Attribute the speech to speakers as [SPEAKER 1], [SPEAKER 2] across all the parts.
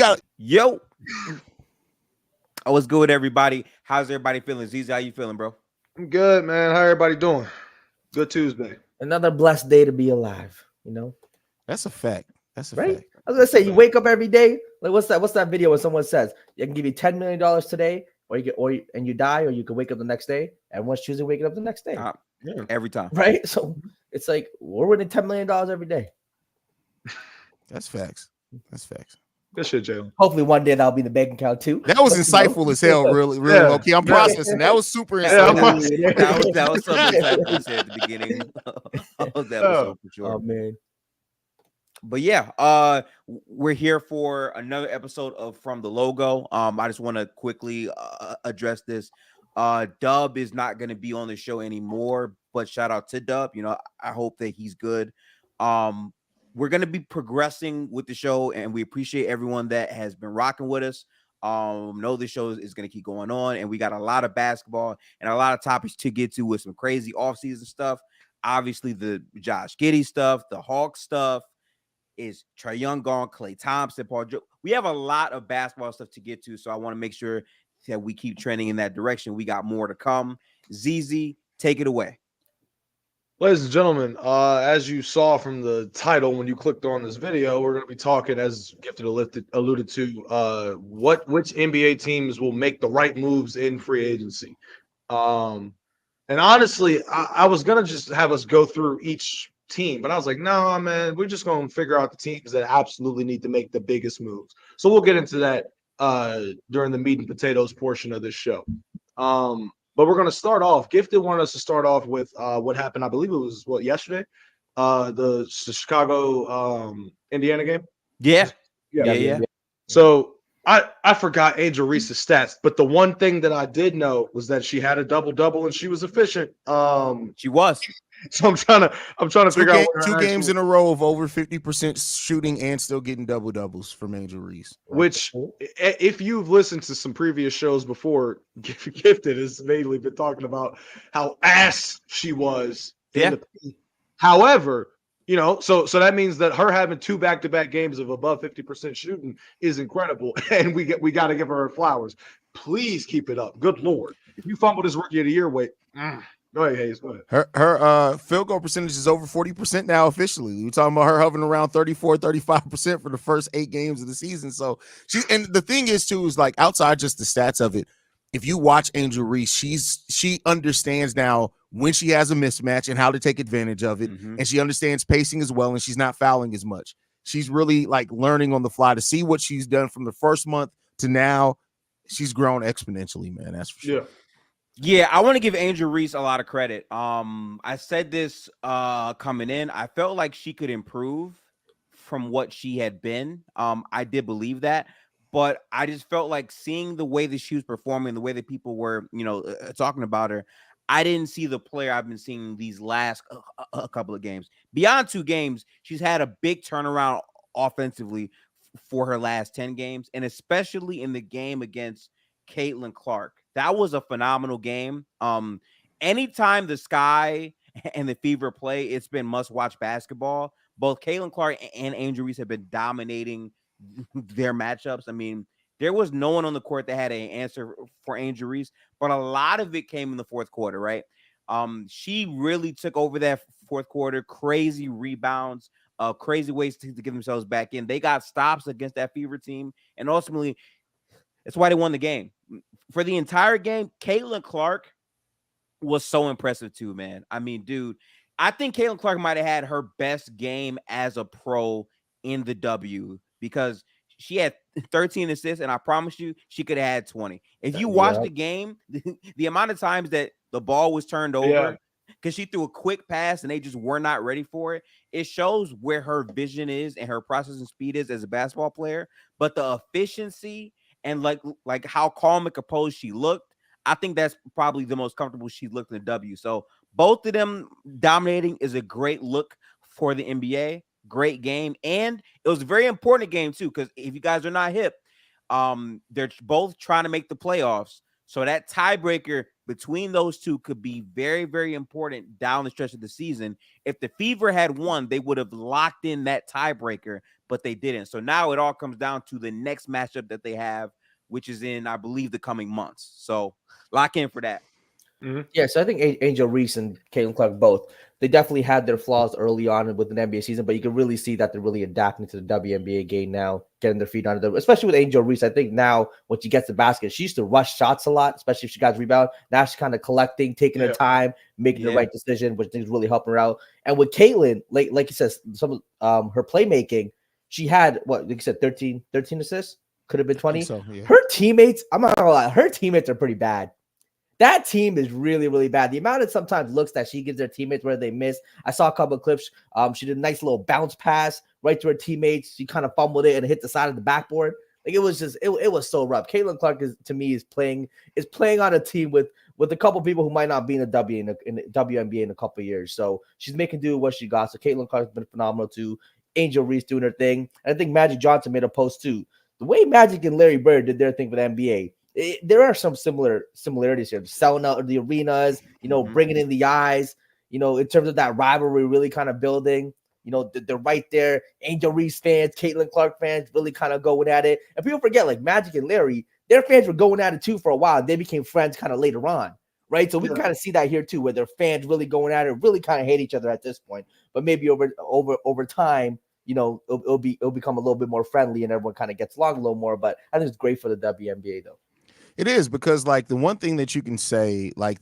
[SPEAKER 1] got
[SPEAKER 2] Yo. Oh, what's good, everybody? How's everybody feeling? Zizi, how you feeling, bro?
[SPEAKER 3] I'm good, man. How everybody doing? Good Tuesday.
[SPEAKER 4] Another blessed day to be alive, you know?
[SPEAKER 1] That's a fact. That's a
[SPEAKER 4] right?
[SPEAKER 1] fact.
[SPEAKER 4] I was gonna say, you wake up every day. Like, what's that video when someone says, I can give you $10 million today, or and you die, or you can wake up the next day. Everyone's choosing waking up the next day.
[SPEAKER 2] Every time.
[SPEAKER 4] Right? So it's like we're winning $10 million every day.
[SPEAKER 1] That's facts. That's facts.
[SPEAKER 3] Good shit, Jalen.
[SPEAKER 4] Hopefully one day that'll be the bank account too.
[SPEAKER 1] That was insightful as hell, really
[SPEAKER 3] Yeah.
[SPEAKER 1] low key. I'm processing. That was super
[SPEAKER 3] Yeah,
[SPEAKER 1] insightful.
[SPEAKER 2] That was something you said at the beginning of the episode for sure.
[SPEAKER 4] Oh man.
[SPEAKER 2] But yeah, we're here for another episode of From the Logo. I just want to quickly address this. Dub is not going to be on the show anymore, but shout out to Dub. You know, I hope that he's good. We're going to be progressing with the show, and we appreciate everyone that has been rocking with us. Know the show is going to keep going on, and we got a lot of basketball and a lot of topics to get to with some crazy offseason stuff. Obviously, the Josh Giddey stuff, the Hawks stuff. Is Trae Young gone? Klay Thompson, Paul George. We have a lot of basketball stuff to get to, so I want to make sure that we keep trending in that direction. We got more to come. ZZ, take it away.
[SPEAKER 3] Ladies and gentlemen, as you saw from the title when you clicked on this video, we're going to be talking, as Gifted alluded to, which NBA teams will make the right moves in free agency. And honestly, I was going to just have us go through each team, but I was like, no, man, we're just going to figure out the teams that absolutely need to make the biggest moves. So we'll get into that during the meat and potatoes portion of this show. But we're going to start off. Gifted wanted us to start off with what happened. I believe it was yesterday, the Chicago Indiana game.
[SPEAKER 2] Yeah.
[SPEAKER 3] So I forgot Angel Reese's stats, but the one thing that I did know was that she had a double-double and she was efficient.
[SPEAKER 2] She was.
[SPEAKER 3] So I'm trying to figure out
[SPEAKER 1] two games in a row of over 50% shooting and still getting double-doubles from Angel Reese.
[SPEAKER 3] Which, if you've listened to some previous shows before, Gifted has mainly been talking about how ass she was. However, you know, so that means that her having two back-to-back games of above 50% shooting is incredible, and we got to give her flowers. Please keep it up. Good Lord. If you fumble this Rookie of the Year, wait. Go ahead, Hayes. Go ahead.
[SPEAKER 1] Her field goal percentage is over 40% now officially. We're talking about her hovering around 34-35% for the first 8 games of the season. So and the thing is too, is like outside just the stats of it, if you watch Angel Reese, she understands now when she has a mismatch and how to take advantage of it. Mm-hmm. And she understands pacing as well, and she's not fouling as much. She's really like learning on the fly to see what she's done from the first month to now. She's grown exponentially, man. That's for sure.
[SPEAKER 2] Yeah, I want to give Angel Reese a lot of credit. I said this coming in. I felt like she could improve from what she had been. I did believe that, but I just felt like seeing the way that she was performing, the way that people were, talking about her, I didn't see the player I've been seeing these last a couple of games. Beyond 2 games, she's had a big turnaround offensively for her last 10 games, and especially in the game against Caitlin Clark. That was a phenomenal game. Anytime the Sky and the Fever play, it's been must-watch basketball. Both Caitlin Clark and Angel Reese have been dominating their matchups. I mean, there was no one on the court that had an answer for Angel Reese, but a lot of it came in the fourth quarter, right? She really took over that fourth quarter. Crazy rebounds, crazy ways to get themselves back in. They got stops against that Fever team, and ultimately, that's why they won the game. For the entire game, Caitlin Clark was so impressive too, man. I mean, dude, I think Caitlin Clark might have had her best game as a pro in the W because she had 13 assists, and I promise you, she could have had 20. If you watch the game, the amount of times that the ball was turned over because she threw a quick pass and they just were not ready for it, it shows where her vision is and her processing speed is as a basketball player. But the efficiency and like how calm and composed she looked, I think that's probably the most comfortable she looked in the W. So both of them dominating is a great look for the NBA. Great game. And it was a very important game too, because if you guys are not hip, they're both trying to make the playoffs. So that tiebreaker between those two could be very, very important down the stretch of the season. If the Fever had won, they would have locked in that tiebreaker but they didn't. So now it all comes down to the next matchup that they have, which is in, I believe, the coming months. So lock in for that.
[SPEAKER 4] Yeah, so I think Angel Reese and Caitlin Clark both, they definitely had their flaws early on with an NBA season, but you can really see that they're really adapting to the WNBA game now, getting their feet under them, especially with Angel Reese. I think now when she gets the basket, she used to rush shots a lot, especially if she got rebound. Now she's kind of collecting, taking her time, making the right decision, which is really helping her out. And with Caitlin, like you said, some of her playmaking, she had, what, like you said, 13 assists? Could have been 20.
[SPEAKER 1] So, yeah.
[SPEAKER 4] Her teammates, I'm not gonna lie, her teammates are pretty bad. That team is really, really bad. The amount of sometimes looks that she gives their teammates where they miss. I saw a couple of clips. She did a nice little bounce pass right to her teammates. She kind of fumbled it and hit the side of the backboard. Like it was just, it was so rough. Caitlin Clark is playing on a team with a couple people who might not be in the in the WNBA in a couple of years. So she's making do with what she got. So Caitlin Clark's been phenomenal too. Angel Reese doing her thing. And I think Magic Johnson made a post too. The way Magic and Larry Bird did their thing for the NBA. There are some similarities here. Selling out the arenas, bringing in the eyes, in terms of that rivalry really kind of building. They're right there. Angel Reese fans, Caitlin Clark fans really kind of going at it. And people forget, like Magic and Larry, their fans were going at it too for a while. They became friends kind of later on, right? So we can kind of see that here too, where their fans really going at it, really kind of hate each other at this point. But maybe over time, it'll become a little bit more friendly and everyone kind of gets along a little more. But I think it's great for the WNBA though.
[SPEAKER 1] It is, because like the one thing that you can say, like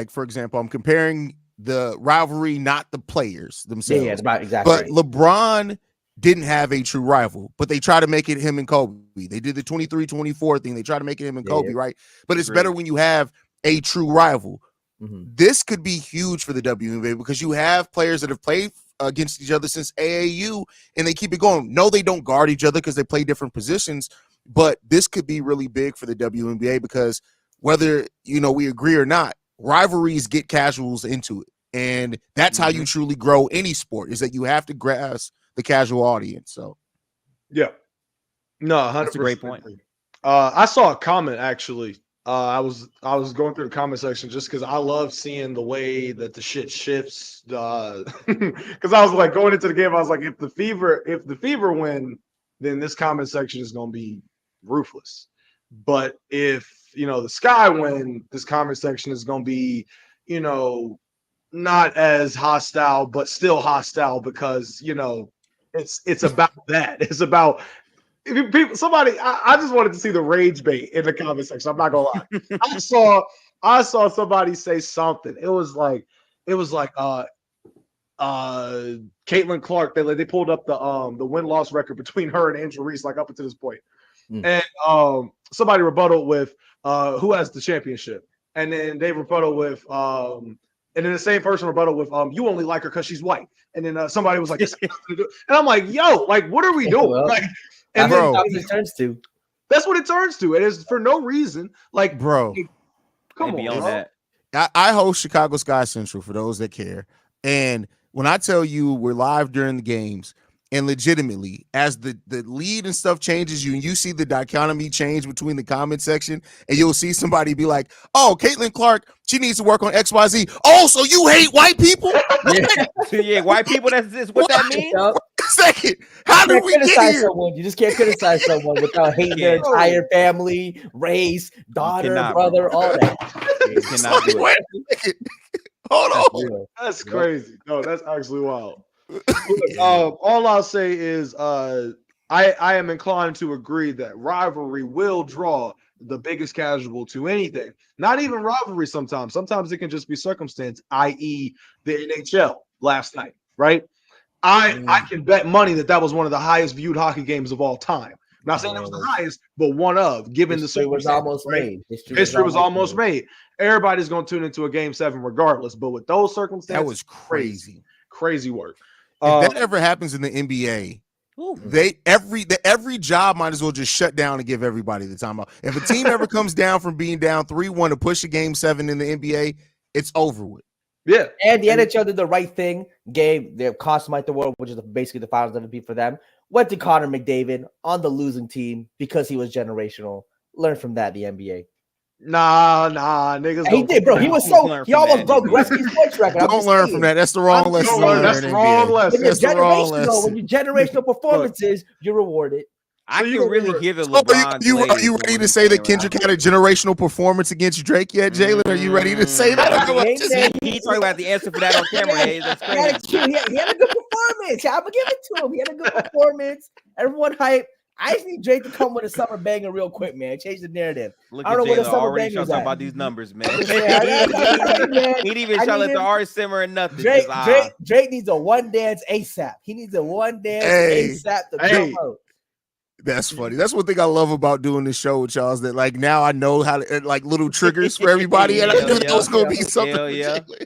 [SPEAKER 1] for example, I'm comparing the rivalry, not the players themselves.
[SPEAKER 4] Yeah, exactly.
[SPEAKER 1] But LeBron didn't have a true rival, but they try to make it him and Kobe. They did the 23-24 thing. They try to make it him and Kobe, right? But it's better when you have a true rival. This could be huge for the WNBA because you have players that have played against each other since AAU and they keep it going. No, they don't guard each other because they play different positions. But this could be really big for the WNBA because whether, we agree or not, rivalries get casuals into it. And that's how you truly grow any sport, is that you have to grasp the casual audience. So,
[SPEAKER 3] yeah. No, 100%.
[SPEAKER 2] That's a great point.
[SPEAKER 3] I saw a comment, actually. I was going through the comment section just because I love seeing the way that the shit shifts. Because I was like, going into the game, I was like, if the Fever win, then this comment section is going to be ruthless. But if the Sky win, this comment section is going to be not as hostile but still hostile because it's about that. It's about somebody. I just wanted to see the rage bait in the comment section. I'm not gonna lie. I saw somebody say something. It was like Caitlin Clark. They pulled up the win-loss record between her and Angel Reese, like up until this point. And somebody rebutted with who has the championship, and then they rebutted with and then the same person rebutted with you only like her because she's white, and then somebody was like, and I'm like, yo, like what are we doing?
[SPEAKER 4] Well,
[SPEAKER 3] like,
[SPEAKER 4] and
[SPEAKER 3] then
[SPEAKER 4] it turns to.
[SPEAKER 3] That's what it turns to. It is for no reason. Like,
[SPEAKER 1] bro,
[SPEAKER 3] come on, bro.
[SPEAKER 2] That.
[SPEAKER 1] I host Chicago Sky Central for those that care, and when I tell you we're live during the games. And legitimately, as the lead and stuff changes, you see the dichotomy change between the comment section, and you'll see somebody be like, "Oh, Caitlin Clark, she needs to work on XYZ." Oh, so you hate white people?
[SPEAKER 2] Yeah, white people. That's what that means.
[SPEAKER 1] Second, how do we get here?
[SPEAKER 4] Someone. You just can't criticize someone without hating their entire family, race, daughter, brother, all that.
[SPEAKER 2] You cannot do it.
[SPEAKER 1] Hold on.
[SPEAKER 3] That's crazy. No, that's actually wild. All I'll say is I am inclined to agree that rivalry will draw the biggest casual to anything. Not even rivalry sometimes. Sometimes it can just be circumstance, i.e. the NHL last night, right? I can bet money that was one of the highest viewed hockey games of all time. Not saying it was the highest, but one of, given
[SPEAKER 4] History
[SPEAKER 3] the
[SPEAKER 4] was almost made.
[SPEAKER 3] History was almost made. Everybody's going to tune into a game 7 regardless. But with those circumstances,
[SPEAKER 1] that was crazy.
[SPEAKER 3] Crazy work.
[SPEAKER 1] If that ever happens in the NBA, every job might as well just shut down and give everybody the time out. If a team ever comes down from being down 3-1 to push a game 7 in the NBA, it's over with.
[SPEAKER 3] Yeah.
[SPEAKER 4] And the NHL did the right thing, gave their Conn Smythe Award, which is basically the finals MVP for them, went to Connor McDavid on the losing team because he was generational. Learn from that, the NBA.
[SPEAKER 3] Nah, niggas.
[SPEAKER 4] He did, bro. He was
[SPEAKER 2] Learn
[SPEAKER 4] so he
[SPEAKER 2] from
[SPEAKER 4] almost
[SPEAKER 2] that,
[SPEAKER 4] broke
[SPEAKER 2] nigga.
[SPEAKER 4] Gretzky's points record.
[SPEAKER 1] Don't learn from that. That's the wrong lesson.
[SPEAKER 4] saying.
[SPEAKER 1] to learn
[SPEAKER 3] That's
[SPEAKER 1] in
[SPEAKER 3] the wrong
[SPEAKER 1] NBA.
[SPEAKER 3] lesson.
[SPEAKER 4] When you're
[SPEAKER 1] That's the wrong
[SPEAKER 4] generational,
[SPEAKER 1] lesson.
[SPEAKER 4] when you generational performances, you're rewarded.
[SPEAKER 2] I
[SPEAKER 3] you
[SPEAKER 2] can
[SPEAKER 3] gonna
[SPEAKER 2] really
[SPEAKER 3] remember-
[SPEAKER 2] hear the
[SPEAKER 1] So
[SPEAKER 2] LeBron.
[SPEAKER 1] are you ready to say that Kendrick had a generational performance against Drake yet, Jalen? Are you ready to say that?
[SPEAKER 2] He probably got the answer for that on camera. Hey, that's
[SPEAKER 4] He had,
[SPEAKER 2] crazy.
[SPEAKER 4] he had a good performance. I'm gonna give it to him. He had a good performance. Everyone hype. I just need Drake to come with a summer banger real quick, man. Change the narrative.
[SPEAKER 2] Look
[SPEAKER 4] I
[SPEAKER 2] at
[SPEAKER 4] don't know what a
[SPEAKER 2] Jalen
[SPEAKER 4] summer
[SPEAKER 2] already
[SPEAKER 4] banger's
[SPEAKER 2] talking
[SPEAKER 4] at.
[SPEAKER 2] about these numbers, man.
[SPEAKER 4] I'm just saying,
[SPEAKER 2] He didn't even try to let the art simmer and nothing.
[SPEAKER 4] Drake,
[SPEAKER 2] Just,
[SPEAKER 4] Drake needs a one dance ASAP. He needs a one dance ASAP to
[SPEAKER 3] Hey.
[SPEAKER 4] come out.
[SPEAKER 1] That's funny. That's one thing I love about doing this show with y'all is that like now I know how to like little triggers for everybody, and I knew that was gonna be something.
[SPEAKER 2] Hell
[SPEAKER 1] for
[SPEAKER 2] yeah.
[SPEAKER 1] Jalen.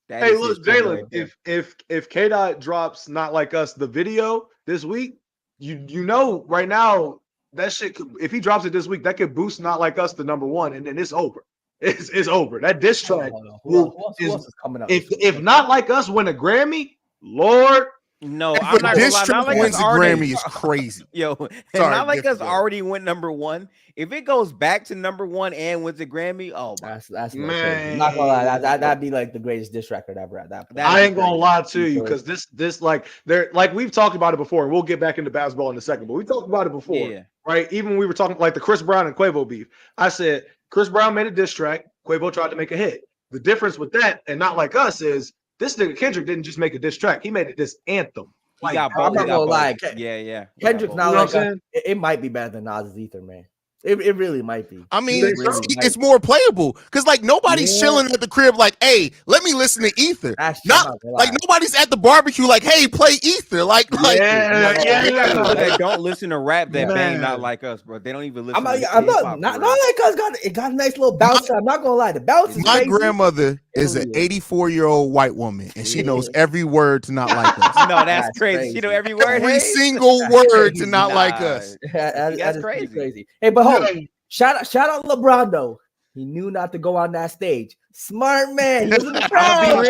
[SPEAKER 2] That
[SPEAKER 3] Hey,
[SPEAKER 2] is
[SPEAKER 3] look,
[SPEAKER 2] his cover
[SPEAKER 3] Jalen.
[SPEAKER 2] right there.
[SPEAKER 3] If K Dot drops Not Like Us the video this week, you know right now that shit could, if he drops it this week, that could boost Not Like Us to #1, and then it's over. It's over. That diss track.
[SPEAKER 4] Who else is coming up?
[SPEAKER 3] If Not Like Us win a Grammy, Lord.
[SPEAKER 2] No,
[SPEAKER 1] If
[SPEAKER 2] I'm
[SPEAKER 1] a
[SPEAKER 2] not gonna
[SPEAKER 1] diss
[SPEAKER 2] lie.
[SPEAKER 1] track
[SPEAKER 2] Not like
[SPEAKER 1] wins
[SPEAKER 2] us
[SPEAKER 1] a
[SPEAKER 2] already.
[SPEAKER 1] Grammy is crazy.
[SPEAKER 2] Yo, and
[SPEAKER 1] Sorry,
[SPEAKER 2] Not Like Us
[SPEAKER 1] different.
[SPEAKER 2] already went #1. If it goes back to #1 and wins a Grammy, oh my.
[SPEAKER 4] That's
[SPEAKER 3] Man.
[SPEAKER 4] man. Not gonna lie, that'd be like the greatest diss record ever at that point.
[SPEAKER 2] That'd
[SPEAKER 3] I
[SPEAKER 2] be
[SPEAKER 3] ain't gonna
[SPEAKER 2] crazy.
[SPEAKER 3] lie to you because this like they're like we've talked about it before, and we'll get back into basketball in a second. But we talked about it before,
[SPEAKER 2] Yeah.
[SPEAKER 3] right? Even when we were talking like the Chris Brown and Quavo beef. I said Chris Brown made a diss track, Quavo tried to make a hit. The difference with that and Not Like Us is this nigga Kendrick didn't just make a diss track; he made a diss anthem.
[SPEAKER 2] He
[SPEAKER 3] Like,
[SPEAKER 2] got
[SPEAKER 4] I'm
[SPEAKER 2] both.
[SPEAKER 4] not
[SPEAKER 2] He got
[SPEAKER 4] gonna lie.
[SPEAKER 2] both. Yeah.
[SPEAKER 4] Kendrick's
[SPEAKER 3] You
[SPEAKER 4] not
[SPEAKER 3] know
[SPEAKER 4] like
[SPEAKER 3] what I'm
[SPEAKER 4] us. It might be better than Nas's Ether, man. It really might be.
[SPEAKER 1] I mean,
[SPEAKER 3] You think so?
[SPEAKER 1] it's more playable because like nobody's
[SPEAKER 4] Yeah.
[SPEAKER 1] chilling at the crib like, hey, let me listen to Ether.
[SPEAKER 4] That's true, I'm
[SPEAKER 1] Not
[SPEAKER 4] not gonna
[SPEAKER 1] like
[SPEAKER 4] lie.
[SPEAKER 1] nobody's at the barbecue like, hey, play Ether. Like
[SPEAKER 2] You got people that
[SPEAKER 3] yeah.
[SPEAKER 2] don't listen to rap that bang
[SPEAKER 3] Man.
[SPEAKER 2] Not Like Us, bro. They don't even listen.
[SPEAKER 4] I'm
[SPEAKER 2] to
[SPEAKER 4] not like us. Got a nice little bounce. I'm not gonna lie. The bounce is
[SPEAKER 1] my
[SPEAKER 4] crazy.
[SPEAKER 1] grandmother is an
[SPEAKER 4] Yeah.
[SPEAKER 1] 84-year-old white woman, and she knows
[SPEAKER 4] Yeah.
[SPEAKER 1] every word to Not Like Us.
[SPEAKER 2] No, that's
[SPEAKER 4] That's
[SPEAKER 2] crazy.
[SPEAKER 4] crazy.
[SPEAKER 2] You know every word.
[SPEAKER 1] Every
[SPEAKER 2] Hayes?
[SPEAKER 1] single
[SPEAKER 4] That's
[SPEAKER 1] word
[SPEAKER 4] crazy.
[SPEAKER 1] to Not Like
[SPEAKER 2] Nah.
[SPEAKER 1] Us.
[SPEAKER 4] That
[SPEAKER 2] That's
[SPEAKER 4] is pretty
[SPEAKER 2] crazy.
[SPEAKER 4] crazy. Hey, but hold on. Shout out LeBron though. He knew not to go on that stage. Smart man. He was in the crowd.
[SPEAKER 2] I'm gonna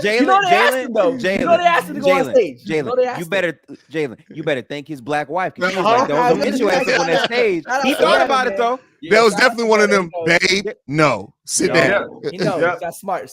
[SPEAKER 2] be real.
[SPEAKER 4] You know they asked him though. You know they asked him to go on stage. You know they asked him.
[SPEAKER 2] You better thank his black wife. She was like, don't get your ass up on that stage. He thought about it though.
[SPEAKER 1] That was definitely one of them, babe. No, sit down.
[SPEAKER 4] He knows.
[SPEAKER 3] Yeah.
[SPEAKER 4] He's got smart.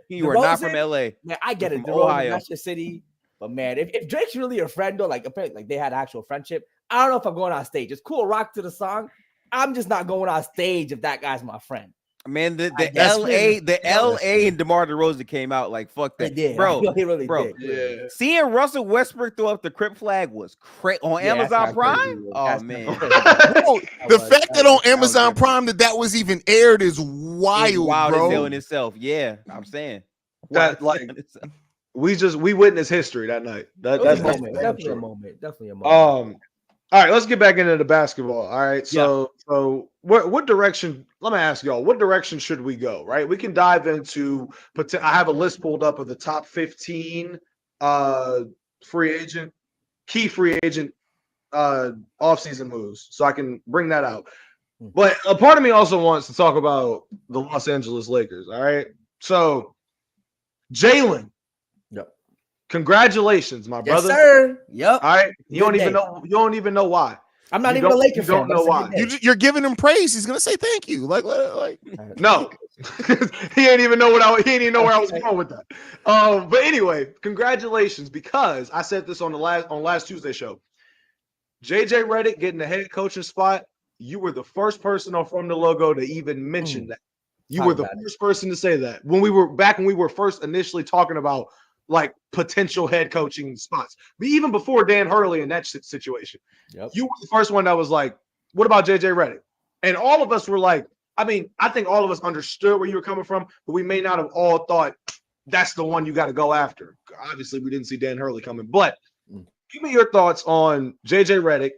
[SPEAKER 2] You are not from
[SPEAKER 4] DeRozan,
[SPEAKER 2] LA.
[SPEAKER 4] Man, I get it.
[SPEAKER 2] From
[SPEAKER 4] DeRozan,
[SPEAKER 2] Ohio.
[SPEAKER 4] that's your city. But man, if Drake's really your friend though, like apparently like they had actual friendship, I don't know if I'm going on stage. It's cool, rock to the song. I'm just not going on stage if that guy's my friend.
[SPEAKER 2] Man, the
[SPEAKER 4] guess.
[SPEAKER 2] LA and DeMar DeRozan came out like fuck
[SPEAKER 4] He
[SPEAKER 2] that,
[SPEAKER 4] did,
[SPEAKER 2] bro.
[SPEAKER 4] He really
[SPEAKER 2] bro.
[SPEAKER 4] did.
[SPEAKER 3] Yeah.
[SPEAKER 2] Seeing Russell Westbrook throw up the Crip flag was crazy on
[SPEAKER 4] Yeah,
[SPEAKER 2] Amazon
[SPEAKER 4] that's not
[SPEAKER 2] Prime.
[SPEAKER 4] crazy.
[SPEAKER 2] Oh
[SPEAKER 4] That's
[SPEAKER 2] man,
[SPEAKER 4] not
[SPEAKER 1] Bro,
[SPEAKER 4] crazy.
[SPEAKER 1] the fact that on
[SPEAKER 2] was
[SPEAKER 1] Amazon
[SPEAKER 2] different.
[SPEAKER 1] Prime that was even aired is
[SPEAKER 2] It's
[SPEAKER 1] wild,
[SPEAKER 2] wild as hell
[SPEAKER 1] bro.
[SPEAKER 2] in itself. Yeah, I'm saying
[SPEAKER 3] That,
[SPEAKER 2] Wild
[SPEAKER 3] like,
[SPEAKER 2] in itself.
[SPEAKER 3] we witnessed history that night.
[SPEAKER 4] It was
[SPEAKER 3] That's
[SPEAKER 4] a moment.
[SPEAKER 3] damn
[SPEAKER 4] Definitely
[SPEAKER 3] true.
[SPEAKER 4] a moment. Definitely a moment.
[SPEAKER 3] All right, let's get back into the basketball. All right, so what direction? Let me ask y'all, what direction should we go? Right, we can dive into. I have a list pulled up of the top 15 key free agent offseason moves, so I can bring that out. But a part of me also wants to talk about the Los Angeles Lakers. All right, so Jalen.
[SPEAKER 4] Yep.
[SPEAKER 3] Congratulations, my
[SPEAKER 4] Yes,
[SPEAKER 3] brother.
[SPEAKER 4] sir. Yep.
[SPEAKER 3] All right, you
[SPEAKER 4] Good
[SPEAKER 3] don't even
[SPEAKER 4] day.
[SPEAKER 3] know. You don't even know why.
[SPEAKER 4] I'm not
[SPEAKER 3] You
[SPEAKER 4] even a
[SPEAKER 3] don't-
[SPEAKER 4] Laker
[SPEAKER 3] you
[SPEAKER 4] fan.
[SPEAKER 3] don't
[SPEAKER 4] but
[SPEAKER 3] know
[SPEAKER 4] it's a
[SPEAKER 3] why.
[SPEAKER 4] good day.
[SPEAKER 1] You're giving him praise. He's gonna say thank you. Like
[SPEAKER 3] No, he ain't even know he ain't even know where I was going with that. But anyway, congratulations, because I said this on last Tuesday show. JJ Redick getting the head coaching spot. You were the first person on From the Logo to even mention that. You
[SPEAKER 4] Talk
[SPEAKER 3] were the
[SPEAKER 4] about it.
[SPEAKER 3] first person to say that when we were first initially talking about like potential head coaching spots. But even before Dan Hurley in that situation,
[SPEAKER 4] Yep.
[SPEAKER 3] you were the first one that was like, "What about JJ Redick?" And all of us were like, I mean, I think all of us understood where you were coming from, but we may not have all thought that's the one you got to go after. Obviously, we didn't see Dan Hurley coming, but give me your thoughts on JJ Redick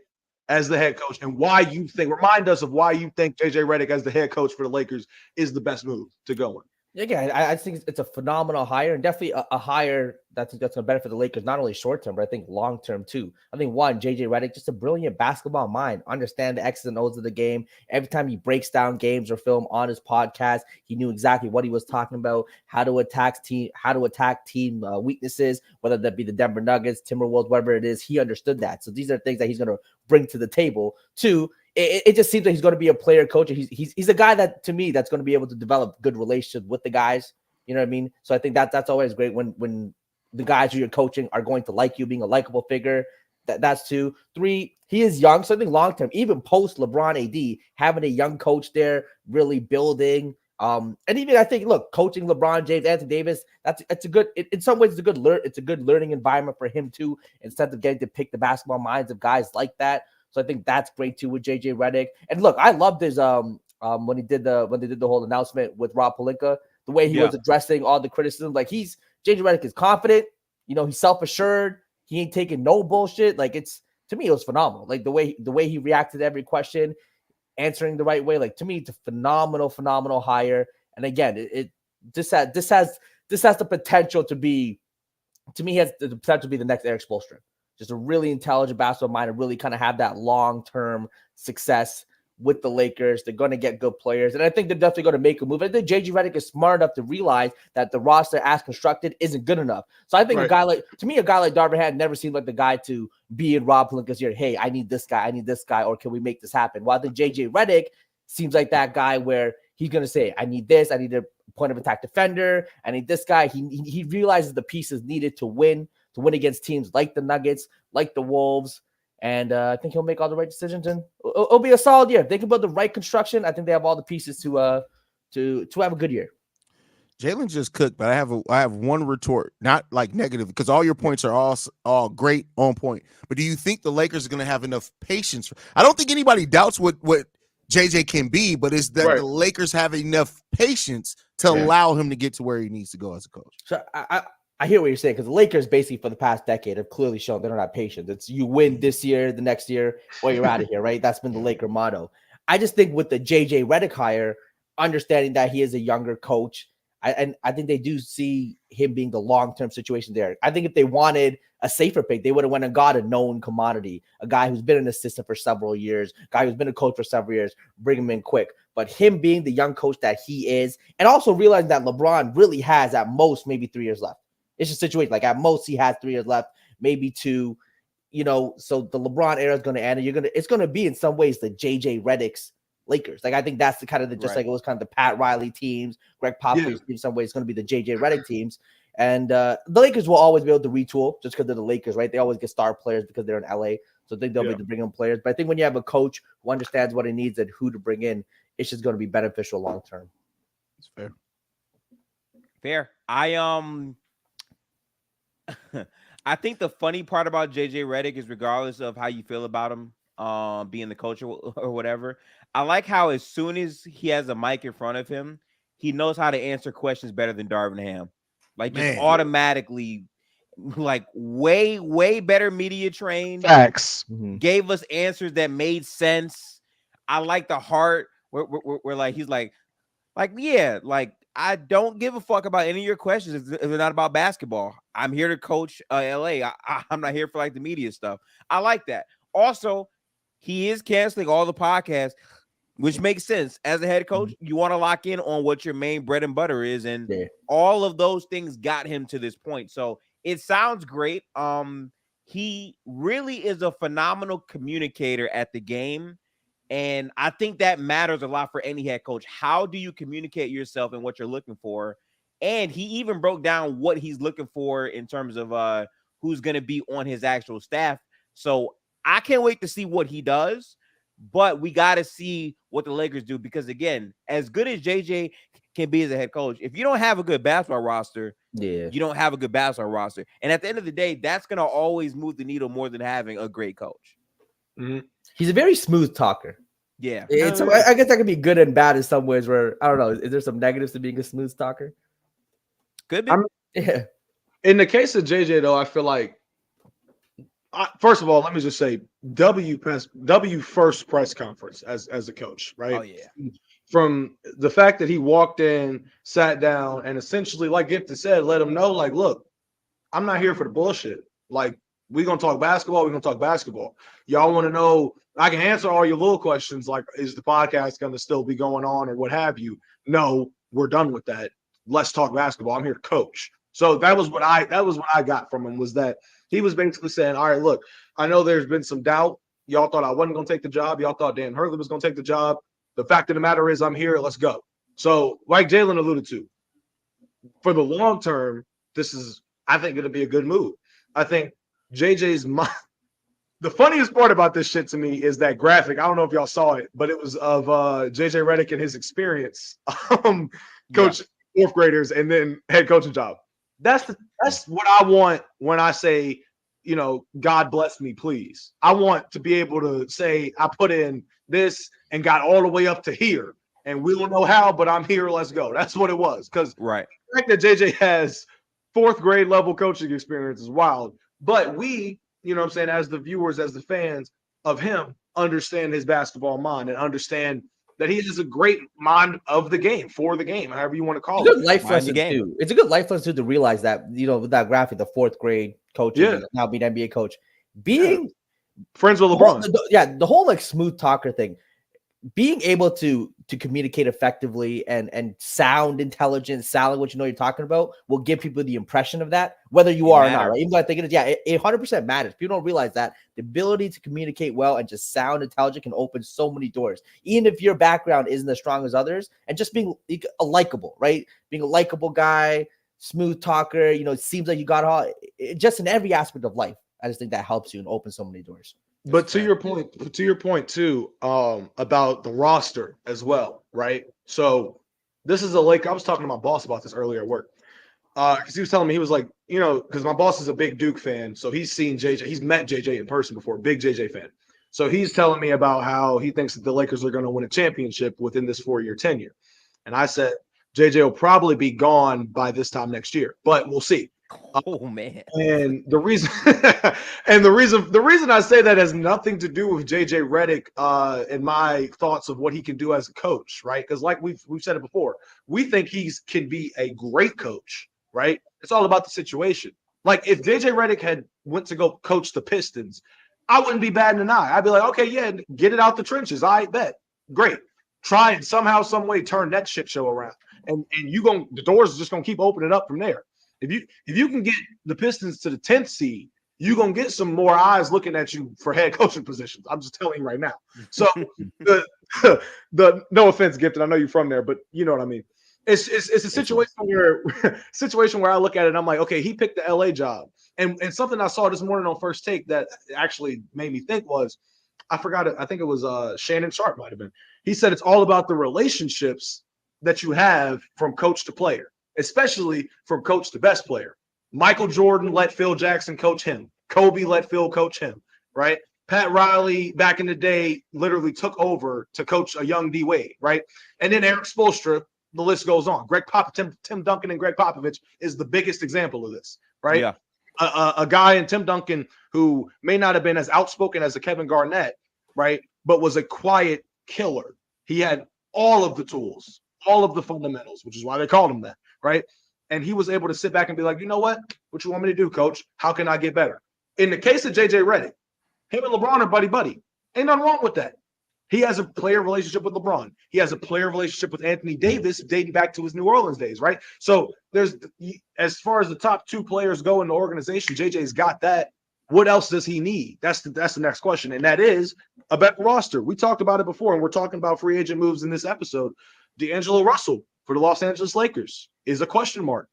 [SPEAKER 3] as the head coach and why you think. Remind us of why you think JJ Redick as the head coach for the Lakers is the best move to go in.
[SPEAKER 4] Again, I think it's a phenomenal hire, and definitely a hire that's going to benefit the Lakers, not only short term, but I think long term too. I think JJ Redick, just a brilliant basketball mind, understand the X's and O's of the game. Every time he breaks down games or film on his podcast, he knew exactly what he was talking about, how to attack team weaknesses, whether that be the Denver Nuggets, Timberwolves, whatever it is. He understood that. So these are things that he's going to bring to the table. Two, it just seems like he's going to be a player coach. He's a guy that, to me, that's going to be able to develop good relationships with the guys. You know what I mean? So I think that's always great when the guys who you're coaching are going to like you, being a likable figure. That's 2. 3, he is young. So I think long term, even post LeBron AD, having a young coach there, really building. And even I think, look, coaching LeBron James, Anthony Davis, it's a good, in some ways, it's a good learning environment for him too, instead of getting to pick the basketball minds of guys like that. So I think that's great too with JJ Redick. And look, I loved his when they did the whole announcement with Rob Pelinka, the way he was addressing all the criticism. Like JJ Redick is confident, he's self-assured, he ain't taking no bullshit. Like, to me, it was phenomenal. Like the way he reacted to every question, answering the right way. Like, to me, it's a phenomenal hire. And again, this has the potential to be, to me, has the potential to be the next Eric Spoelstra. Just a really intelligent basketball mind and really kind of have that long-term success with the Lakers. They're going to get good players. And I think they're definitely going to make a move. I think JJ Redick is smart enough to realize that the roster as constructed isn't good enough. So I think a guy like Darvin Ham never seemed like the guy to be in Rob Pelinka's ear. Hey, I need this guy, or can we make this happen? Well, I think JJ Redick seems like that guy where he's going to say, I need this. I need a point of attack defender. I need this guy. He realizes the pieces needed to win against teams like the Nuggets, like the Wolves. And I think he'll make all the right decisions, and it'll be a solid year. If they can build the right construction, I think they have all the pieces to have a good year.
[SPEAKER 1] Jalen just cooked, but I have one retort, not like negative, because all your points are all great, on point. But do you think the Lakers are going to have enough patience? I don't think anybody doubts what JJ can be, but is that the Lakers have enough patience to allow him to get to where he needs to go as a coach?
[SPEAKER 4] So I hear what you're saying, because the Lakers basically for the past decade have clearly shown they don't have patience. It's you win this year, the next year, or you're out of here, right? That's been the Laker motto. I just think with the JJ Redick hire, understanding that he is a younger coach, I think they do see him being the long-term situation there. I think if they wanted a safer pick, they would have went and got a known commodity, a guy who's been an assistant for several years, a guy who's been a coach for several years, bring him in quick. But him being the young coach that he is, and also realizing that LeBron really has at most maybe 3 years left. It's a situation like at most he has 3 years left, maybe 2, so the LeBron era is going to end. It's going to be in some ways the JJ Redick's Lakers. Like, I think that's the kind of like it was kind of the Pat Riley teams, Greg Popovich teams. In some ways, it's going to be the JJ Redick teams. And the Lakers will always be able to retool just because they're the Lakers, right? They always get star players because they're in LA. So I think they'll be able to bring in players. But I think when you have a coach who understands what he needs and who to bring in, it's just going to be beneficial long term.
[SPEAKER 1] It's fair.
[SPEAKER 2] Fair. I think the funny part about JJ Redick is, regardless of how you feel about him being the coach or whatever, I like how as soon as he has a mic in front of him, he knows how to answer questions better than Darvin Ham. Like, just automatically, like way better media trained.
[SPEAKER 3] Facts.
[SPEAKER 2] Gave us answers that made sense. I like the heart where like he's like I don't give a fuck about any of your questions if they're not about basketball. I'm here to coach LA. I'm not here for like the media stuff. I like that. Also, he is canceling all the podcasts, which makes sense. As a head coach, you want to lock in on what your main bread and butter is, and all of those things got him to this point. So it sounds great. He really is a phenomenal communicator at the game. And I think that matters a lot for any head coach. How do you communicate yourself and what you're looking for? And he even broke down what he's looking for in terms of who's going to be on his actual staff. So I can't wait to see what he does, but we got to see what the Lakers do, because, again, as good as JJ can be as a head coach, if you don't have a good basketball roster, you don't have a good basketball roster. And at the end of the day, that's going to always move the needle more than having a great coach.
[SPEAKER 4] He's a very smooth talker.
[SPEAKER 2] Yeah.
[SPEAKER 4] I guess that could be good and bad in some ways, where, I don't know, is there some negatives to being a smooth talker?
[SPEAKER 2] Could be.
[SPEAKER 3] In the case of JJ, though, I feel like, first of all, let me just say, W first press conference as a coach, right?
[SPEAKER 2] Oh, yeah.
[SPEAKER 3] From the fact that he walked in, sat down, and essentially, like Gifted said, let him know, like, look, I'm not here for the bullshit. Like, we're going to talk basketball. We're going to talk basketball. Y'all want to know, I can answer all your little questions, like, is the podcast going to still be going on or what have you? No, we're done with that. Let's talk basketball. I'm here to coach. So that was what I got from him, was that he was basically saying, all right, look, I know there's been some doubt, Y'all thought I wasn't going to take the job. Y'all thought Dan Hurley was going to take the job. The fact of the matter is I'm here. Let's go. So like Jalen alluded to, for the long term, this is, I think, going to be a good move. I think JJ's mind. The funniest part about this shit to me is that graphic. I don't know if y'all saw it, but it was of JJ Redick and his experience, coach fourth graders and then head coaching job. That's what I want when I say, you know, God bless me, please. I want to be able to say I put in this and got all the way up to here, and we don't know how, but I'm here. Let's go. That's what it was. Because
[SPEAKER 2] right,
[SPEAKER 3] the fact that JJ has fourth grade level coaching experience is wild, but we, you know what I'm saying, as the viewers, as the fans of him, understand his basketball mind and understand that he has a great mind of the game, for the game, however you want to call
[SPEAKER 4] It's a
[SPEAKER 3] it.
[SPEAKER 4] good life lesson too. It's a good life lesson to realize that, you know, with that graphic, the fourth grade coaching, and now being an NBA coach, being
[SPEAKER 3] friends with LeBron.
[SPEAKER 4] The whole like smooth talker thing, being able to communicate effectively and sound intelligent, sound what you know you're talking about, will give people the impression of that, whether you are or not. Right? Even though I think it 100% matters. People don't realize that the ability to communicate well and just sound intelligent can open so many doors, even if your background isn't as strong as others. And just being a likable, right? Being a likable guy, smooth talker. You know, it seems like you got all just in every aspect of life. I just think that helps you and opens so many doors.
[SPEAKER 3] But to your point too, about the roster as well, right? So this is I was talking to my boss about this earlier at work. Because he was telling me, he was like, you know, because my boss is a big Duke fan, so he's seen JJ, he's met JJ in person before, big JJ fan. So he's telling me about how he thinks that the Lakers are going to win a championship within this 4-year tenure. And I said, JJ will probably be gone by this time next year, but we'll see.
[SPEAKER 2] Oh man!
[SPEAKER 3] And the reason I say that has nothing to do with JJ Redick and my thoughts of what he can do as a coach, right? Because like we've said it before, we think he can be a great coach, right? It's all about the situation. Like if JJ Redick had went to go coach the Pistons, I wouldn't be batting an eye. I'd be like, okay, yeah, get it out the trenches. I bet, great. Try and somehow, some way turn that shit show around, and the doors are just gonna keep opening up from there. If you can get the Pistons to the 10th seed, you're going to get some more eyes looking at you for head coaching positions. I'm just telling you right now. So the no offense, Gifted, I know you're from there, but you know what I mean. It's a situation where I look at it and I'm like, okay, he picked the LA job. And something I saw this morning on First Take that actually made me think was, I forgot it. I think it was Shannon Sharp might have been. He said it's all about the relationships that you have from coach to player, especially from coach to best player. Michael Jordan let Phil Jackson coach him. Kobe let Phil coach him, right? Pat Riley back in the day literally took over to coach a young D Wade, right? And then Eric Spoelstra, the list goes on. Tim Duncan and Greg Popovich is the biggest example of this, right?
[SPEAKER 2] Yeah.
[SPEAKER 3] A guy in Tim Duncan who may not have been as outspoken as a Kevin Garnett, right? But was a quiet killer. He had all of the tools, all of the fundamentals, which is why they called him that, right? And he was able to sit back and be like, you know what? What you want me to do, coach? How can I get better? In the case of JJ Redick, him and LeBron are buddy-buddy. Ain't nothing wrong with that. He has a player relationship with LeBron. He has a player relationship with Anthony Davis dating back to his New Orleans days, right? So there's, as far as the top two players go in the organization, JJ's got that. What else does he need? That's the next question. And that is a better roster. We talked about it before, and we're talking about free agent moves in this episode. D'Angelo Russell for the Los Angeles Lakers is a question mark.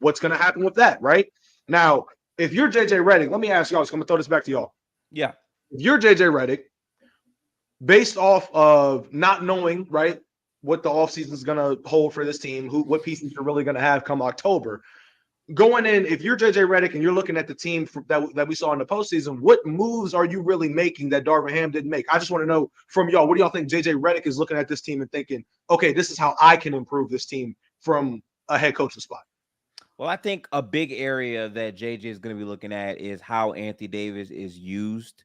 [SPEAKER 3] What's going to happen with that, right? Now, if you're JJ Redick, let me ask y'all, so I'm going to throw this back to y'all.
[SPEAKER 2] Yeah.
[SPEAKER 3] If you're JJ Redick, based off of not knowing, right, what the offseason is going to hold for this team, what pieces you're really going to have come October, going in, if you're JJ Redick and you're looking at the team that we saw in the postseason, what moves are you really making that Darvin Ham didn't make? I just want to know from y'all, what do y'all think JJ Redick is looking at this team and thinking, okay, this is how I can improve this team from a head coaching spot?
[SPEAKER 2] Well, I think a big area that JJ is going to be looking at is how Anthony Davis is used.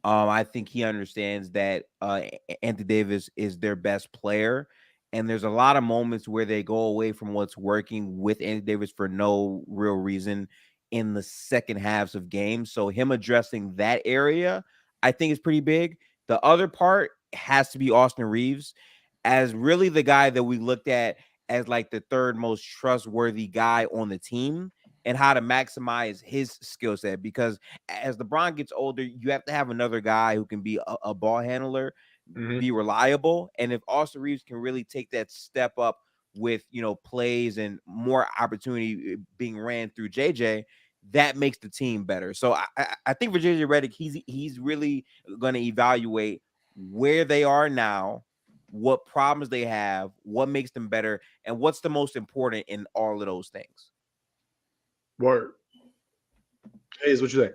[SPEAKER 2] I think he understands that Anthony Davis is their best player. And there's a lot of moments where they go away from what's working with Anthony Davis for no real reason in the second halves of games. So him addressing that area, I think is pretty big. The other part has to be Austin Reeves as really the guy that we looked at as like the third most trustworthy guy on the team. and how to maximize his skill set. Because as LeBron gets older, you have to have another guy who can be a ball handler, be reliable. And if Austin Reeves can really take that step up with, plays and more opportunity being ran through JJ, that makes the team better. So I think for JJ Redick, he's really going to evaluate where they are now, what problems they have, what makes them better, and what's the most important in all of those things.
[SPEAKER 3] Word. Hayes, what you think?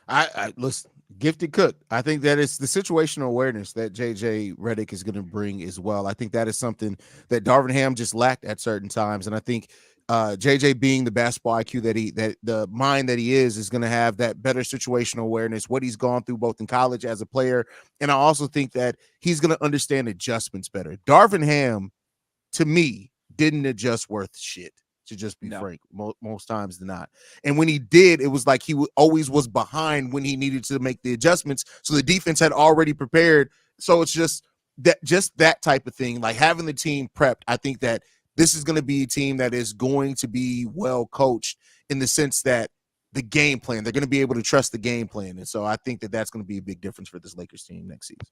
[SPEAKER 1] I listen, gifted cook. I think that it's the situational awareness that JJ Redick is going to bring as well. I think that is something that Darvin Ham just lacked at certain times. And I think JJ, being the basketball IQ that the mind that he is going to have that better situational awareness, what he's gone through both in college as a player. And I also think that he's going to understand adjustments better. Darvin Ham, to me, didn't adjust worth shit, to just be frank, most times than not. And when he did, it was like he always was behind when he needed to make the adjustments. So the defense had already prepared. So it's just that type of thing, like having the team prepped. I think that this is going to be a team that is going to be well coached in the sense that the game plan, they're going to be able to trust the game plan. And so I think that that's going to be a big difference for this Lakers team next season.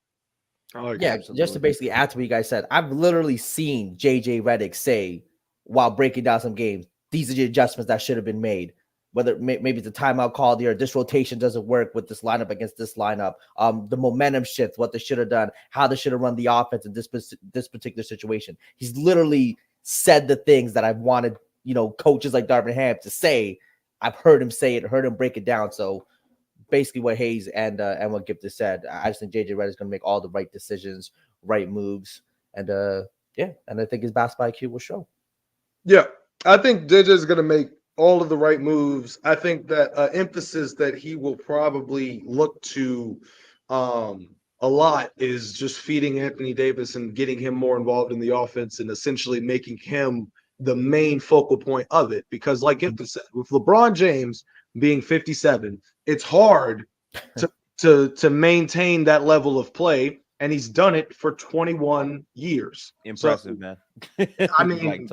[SPEAKER 4] Just to basically add to what you guys said, I've literally seen JJ Redick say while breaking down some games, these are the adjustments that should have been made. Whether maybe it's a timeout call here, this rotation doesn't work with this lineup against this lineup. The momentum shift, what they should have done, how they should have run the offense in this particular situation. He's literally said the things that I've wanted, coaches like Darvin Ham to say. I've heard him say it, heard him break it down. So basically what Hayes and what Gifted said, I just think JJ Redick is going to make all the right decisions, right moves. And and I think his basketball IQ will show. Yeah,
[SPEAKER 3] I think JJ is going to make all of the right moves. I think that emphasis that he will probably look to a lot is just feeding Anthony Davis and getting him more involved in the offense and essentially making him the main focal point of it. Because like Gifted said, with LeBron James being 57, it's hard to maintain that level of play. And he's done it for 21 years.
[SPEAKER 2] Impressive, man.
[SPEAKER 3] I mean,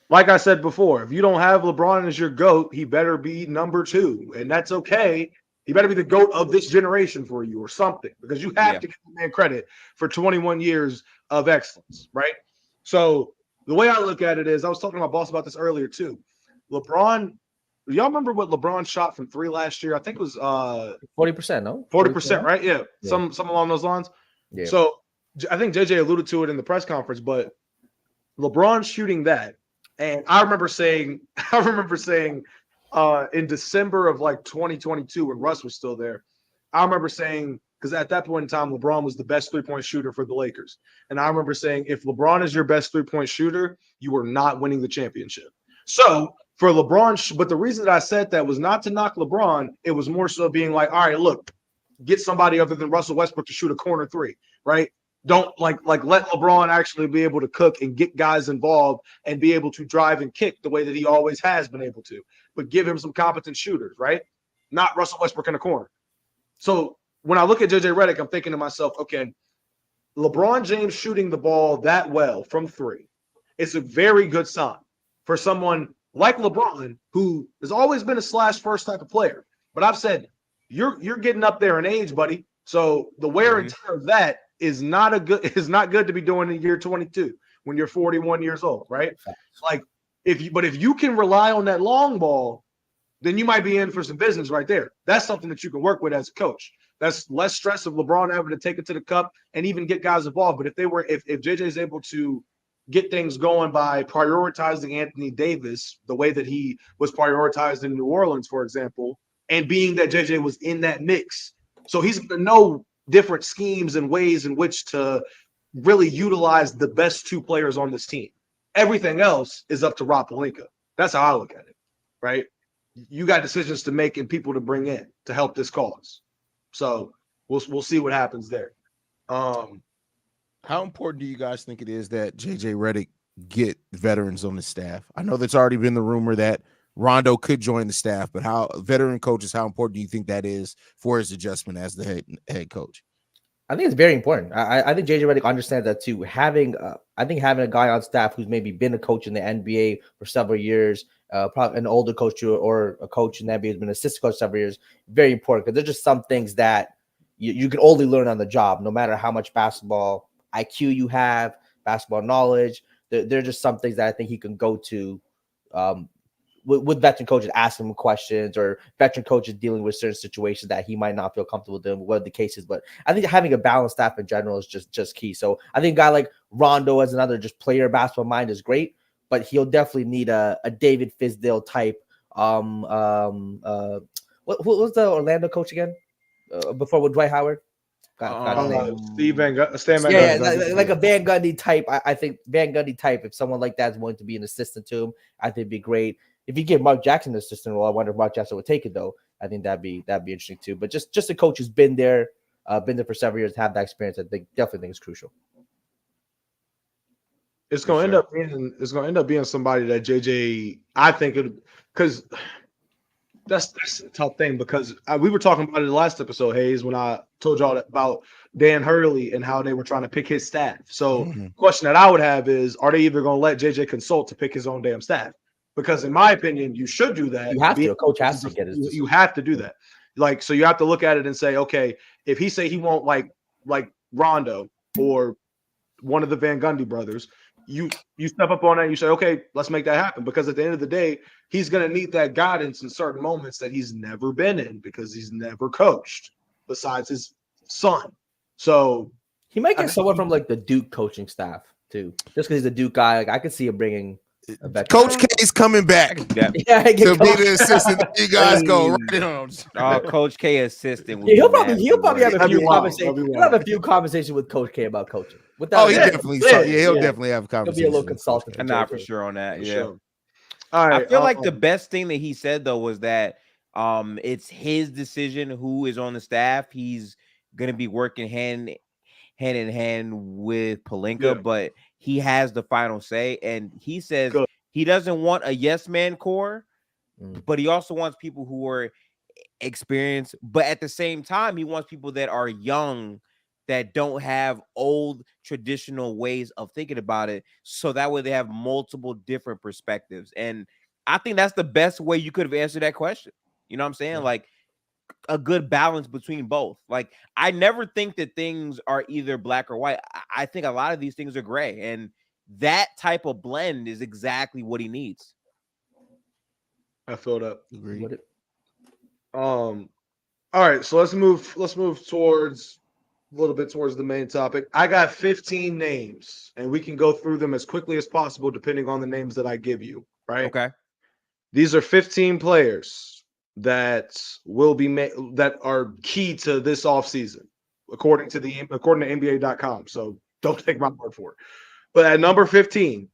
[SPEAKER 3] like I said before, if you don't have LeBron as your GOAT, he better be number 2. And that's okay. He better be the GOAT of this generation for you or something, because you have to give the man credit for 21 years of excellence, right? So the way I look at it is, I was talking to my boss about this earlier too. LeBron, y'all remember what LeBron shot from 3 last year? I think it was
[SPEAKER 4] 40%, no?
[SPEAKER 3] 40%, right? Yeah. Some along those lines. Yeah. So I think JJ alluded to it in the press conference, but LeBron shooting that. And I remember saying in December of like 2022 when Russ was still there, I remember saying, because at that point in time, LeBron was the best 3-point shooter for the Lakers. And I remember saying, if LeBron is your best 3-point shooter, you are not winning the championship. So for LeBron, but the reason that I said that was not to knock LeBron. It was more so being like, all right, look, get somebody other than Russell Westbrook to shoot a corner 3, right? Don't like let LeBron actually be able to cook and get guys involved and be able to drive and kick the way that he always has been able to, but give him some competent shooters, right? Not Russell Westbrook in the corner. So when I look at JJ Redick, I'm thinking to myself, okay, LeBron James shooting the ball that well from 3, it's a very good sign for someone like LeBron, who has always been a slash first type of player. But I've said, you're getting up there in age, buddy. So the wear and tear of that is not good to be doing in year 22 when you're 41 years old, right? Like if you can rely on that long ball, then you might be in for some business right there. That's something that you can work with as a coach. That's less stress of LeBron having to take it to the cup and even get guys involved. But if JJ is able to get things going by prioritizing Anthony Davis the way that he was prioritized in New Orleans, for example, and being that JJ was in that mix, so he's going to know different schemes and ways in which to really utilize the best 2 players on this team. Everything else is up to Rob Pelinka. That's how I look at it, right? You got decisions to make and people to bring in to help this cause. So we'll see what happens there.
[SPEAKER 1] How important do you guys think it is that JJ Redick get veterans on the staff? I know there's already been the rumor that Rondo could join the staff, but how important do you think that is for his adjustment as the head coach?
[SPEAKER 4] I think it's very important. I think JJ Redick understands that too. Having a guy on staff who's maybe been a coach in the NBA for several years, probably an older coach or a coach in the NBA who's been an assistant coach several years, very important because there's just some things that you can only learn on the job, no matter how much basketball IQ you have, basketball knowledge. There are just some things that I think he can go to with veteran coaches, asking him questions, or veteran coaches dealing with certain situations that he might not feel comfortable doing, whatever the case is. But I think having a balanced staff in general is just key. So I think a guy like Rondo as another just player basketball mind is great, but he'll definitely need a David Fizdale type. What was the Orlando coach again? Before with Dwight Howard?
[SPEAKER 3] Steve Van Gundy.
[SPEAKER 4] Yeah, like a Van Gundy type. I think Van Gundy type, if someone like that is willing to be an assistant to him, I think it'd be great. If you give Mark Jackson an assistant role, I wonder if Mark Jackson would take it though. I think that'd be interesting too. But just a coach who's been there for several years, have that experience, I definitely think is crucial.
[SPEAKER 3] It's gonna end up being somebody that JJ. I think because that's a tough thing because we were talking about it in the last episode, Hayes, when I told y'all about Dan Hurley and how they were trying to pick his staff. So question that I would have is, are they either going to let JJ consult to pick his own damn staff? Because in my opinion, you should do that.
[SPEAKER 4] You have to. A coach has to get his.
[SPEAKER 3] You have to do that. Like, so you have to look at it and say, okay, if he say he won't like Rondo or one of the Van Gundy brothers, you step up on that and you say, okay, let's make that happen. Because at the end of the day, he's going to need that guidance in certain moments that he's never been in because he's never coached besides his son. So
[SPEAKER 4] he might get someone from like the Duke coaching staff too, just because he's a Duke guy. Like I could see him bringing
[SPEAKER 1] Coach K's coming back to be the assistant that you guys go right on.
[SPEAKER 2] Coach K assistant.
[SPEAKER 4] Yeah, he'll probably have a few conversations. He'll have a few conversations with Coach K about coaching.
[SPEAKER 1] He'll definitely have a conversation.
[SPEAKER 4] He'll be a little consultant.
[SPEAKER 2] I'm not for sure on that. Yeah.
[SPEAKER 3] Sure. All right.
[SPEAKER 2] I feel like the best thing that he said though was that it's his decision who is on the staff. He's gonna be working hand in hand with Pelinka, but he has the final say. And he says he doesn't want a yes man core, but he also wants people who are experienced. But at the same time, he wants people that are young, that don't have old traditional ways of thinking about it. So that way they have multiple different perspectives. And I think that's the best way you could have answered that question. You know what I'm saying? Like a good balance between both. Like I never think that things are either black or white. I think a lot of these things are gray, and that type of blend is exactly what he needs.
[SPEAKER 3] I feel that.
[SPEAKER 1] Agreed.
[SPEAKER 3] All right, so let's move towards a little bit towards the main topic. I got 15 names, and we can go through them as quickly as possible depending on the names that I give you, right?
[SPEAKER 2] Okay.
[SPEAKER 3] These are 15 players that will be that are key to this offseason, according to NBA.com. So don't take my word for it. But at number 15,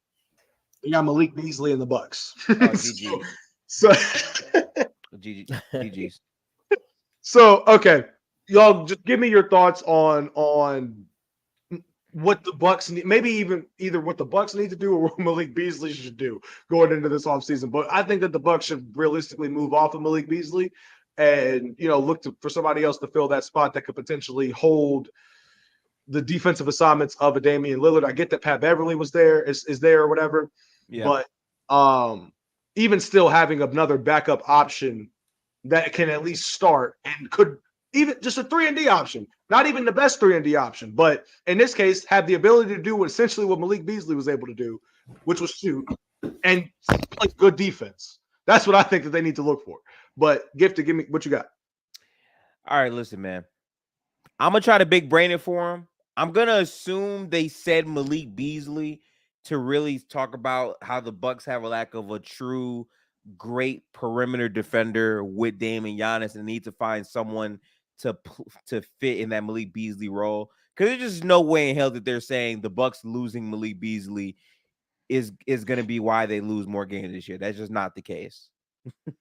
[SPEAKER 3] we got Malik Beasley in the Bucks. So
[SPEAKER 2] GG's.
[SPEAKER 3] So okay, y'all just give me your thoughts on what the Bucks need, maybe even either what the Bucks need to do or what Malik Beasley should do going into this offseason. But I think that the Bucks should realistically move off of Malik Beasley and look for somebody else to fill that spot that could potentially hold the defensive assignments of a Damian Lillard. I get that Pat Beverly was there, is there or whatever. Yeah. But even still having another backup option that can at least start and could even just a 3-and-D option, not even the best 3-and-D option, but in this case, have the ability to do essentially what Malik Beasley was able to do, which was shoot and play good defense. That's what I think that they need to look for. But Gifted, give me what you got.
[SPEAKER 2] All right, listen, man. I'm going to try to big brain it for him. I'm going to assume they said Malik Beasley to really talk about how the Bucks have a lack of a true great perimeter defender with Dame and Giannis and need to find someone to fit in that Malik Beasley role. Because there's just no way in hell that they're saying the Bucks losing Malik Beasley is going to be why they lose more games this year. That's just not the case.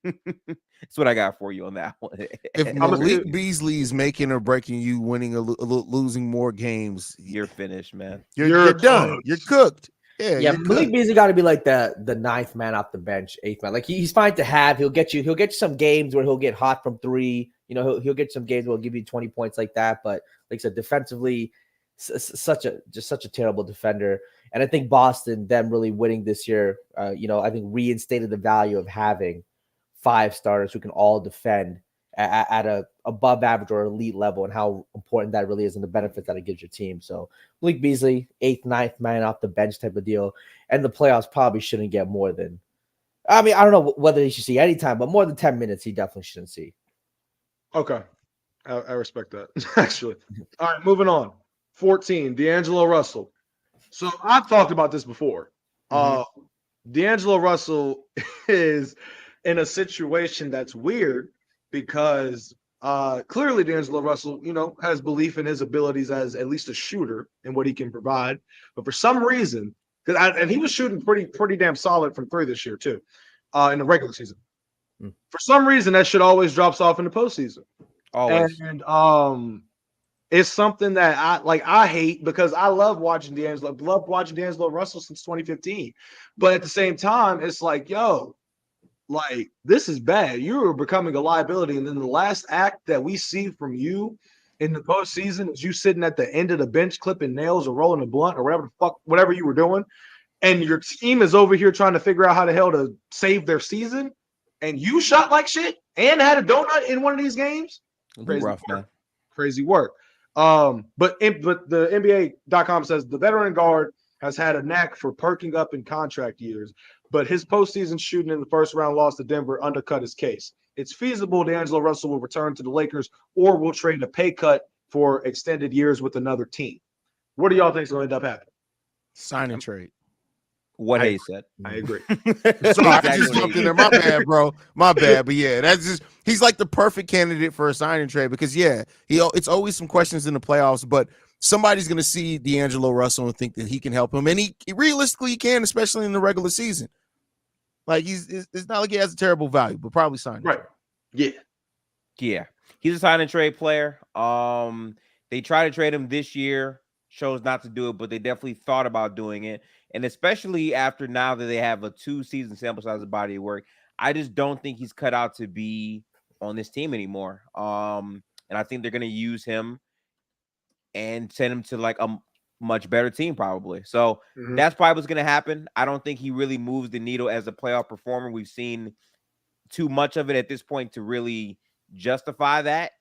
[SPEAKER 2] That's what I got for you on that one.
[SPEAKER 1] If Malik Beasley is making or breaking you, winning losing more games,
[SPEAKER 2] you're finished, man.
[SPEAKER 1] You're done. You're cooked.
[SPEAKER 4] Yeah, Malik Beasley got to be like the ninth man off the bench, eighth man. Like he's fine to have. He'll get you some games where he'll get hot from three. He'll get some games where he'll give you 20 points like that. But like I said, defensively, such a terrible defender. And I think Boston, them really winning this year, I think reinstated the value of having 5 starters who can all defend at a above average or elite level, and how important that really is and the benefits that it gives your team. So Malik Beasley, 8th, 9th man off the bench type of deal. And the playoffs probably shouldn't get more than, I mean, I don't know whether he should see any time, but more than 10 minutes, he definitely shouldn't see.
[SPEAKER 3] Okay. I respect that, actually. All right, moving on. 14, D'Angelo Russell. So I've talked about this before. D'Angelo Russell is in a situation that's weird because clearly D'Angelo Russell, has belief in his abilities as at least a shooter and what he can provide. But for some reason, and he was shooting pretty damn solid from 3 this year too, in the regular season. For some reason, that shit always drops off in the postseason.
[SPEAKER 2] Always.
[SPEAKER 3] And it's something that I hate because I love watching D'Angelo. I've loved watching D'Angelo Russell since 2015. But at the same time, it's like, this is bad. You are becoming a liability. And then the last act that we see from you in the postseason is you sitting at the end of the bench clipping nails or rolling a blunt or whatever you were doing. And your team is over here trying to figure out how the hell to save their season. And you shot like shit and had a donut in one of these games. Crazy work. But the NBA.com says the veteran guard has had a knack for perking up in contract years, but his postseason shooting in the first round loss to Denver undercut his case. It's feasible D'Angelo Russell will return to the Lakers or will trade a pay cut for extended years with another team. What do y'all think is going to end up happening?
[SPEAKER 1] Sign and trade.
[SPEAKER 2] What Hayes said.
[SPEAKER 3] I agree.
[SPEAKER 1] Sorry, I just jumped in there. My bad, bro. My bad. But yeah, he's like the perfect candidate for a sign and trade because it's always some questions in the playoffs, but somebody's going to see D'Angelo Russell and think that he can help him, and he realistically he can, especially in the regular season. Like it's not like he has a terrible value, but probably sign.
[SPEAKER 3] Right.
[SPEAKER 2] Yeah. He's a sign and trade player. They tried to trade him this year, chose not to do it, but they definitely thought about doing it. And especially after now that they have a 2-season sample size of body of work, I just don't think he's cut out to be on this team anymore. And I think they're going to use him and send him to like a much better team probably. So that's probably what's going to happen. I don't think he really moves the needle as a playoff performer. We've seen too much of it at this point to really justify that.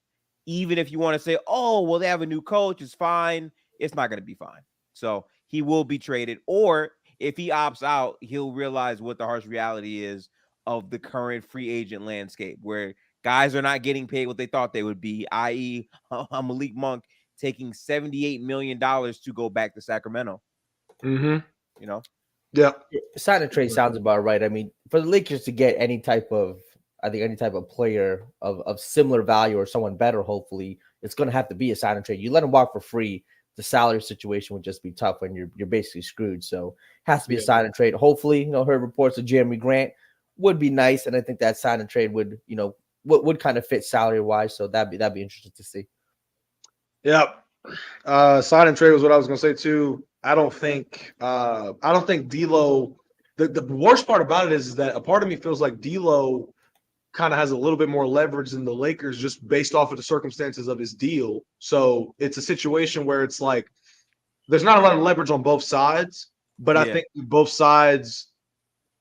[SPEAKER 2] Even if you want to say, oh, well, they have a new coach, it's fine. It's not going to be fine. So he will be traded, or if he opts out, he'll realize what the harsh reality is of the current free agent landscape, where guys are not getting paid what they thought they would be, i.e. Malik Monk taking $78 million to go back to Sacramento.
[SPEAKER 3] Yeah.
[SPEAKER 4] Sign and trade sounds about right. I mean, for the Lakers to get any type of player of similar value or someone better, hopefully, it's going to have to be a sign and trade. You let him walk for free, the salary situation would just be tough when you're basically screwed. So it has to be a sign and trade. Hopefully, heard reports of Jeremy Grant would be nice, and I think that sign and trade would kind of fit salary wise. So that'd be interesting to see.
[SPEAKER 3] Yep. Sign and trade was what I was going to say too. I don't think D'Lo. The worst part about it is that a part of me feels like D'Lo kind of has a little bit more leverage than the Lakers just based off of the circumstances of his deal. So it's a situation where it's like there's not a lot of leverage on both sides, but I think both sides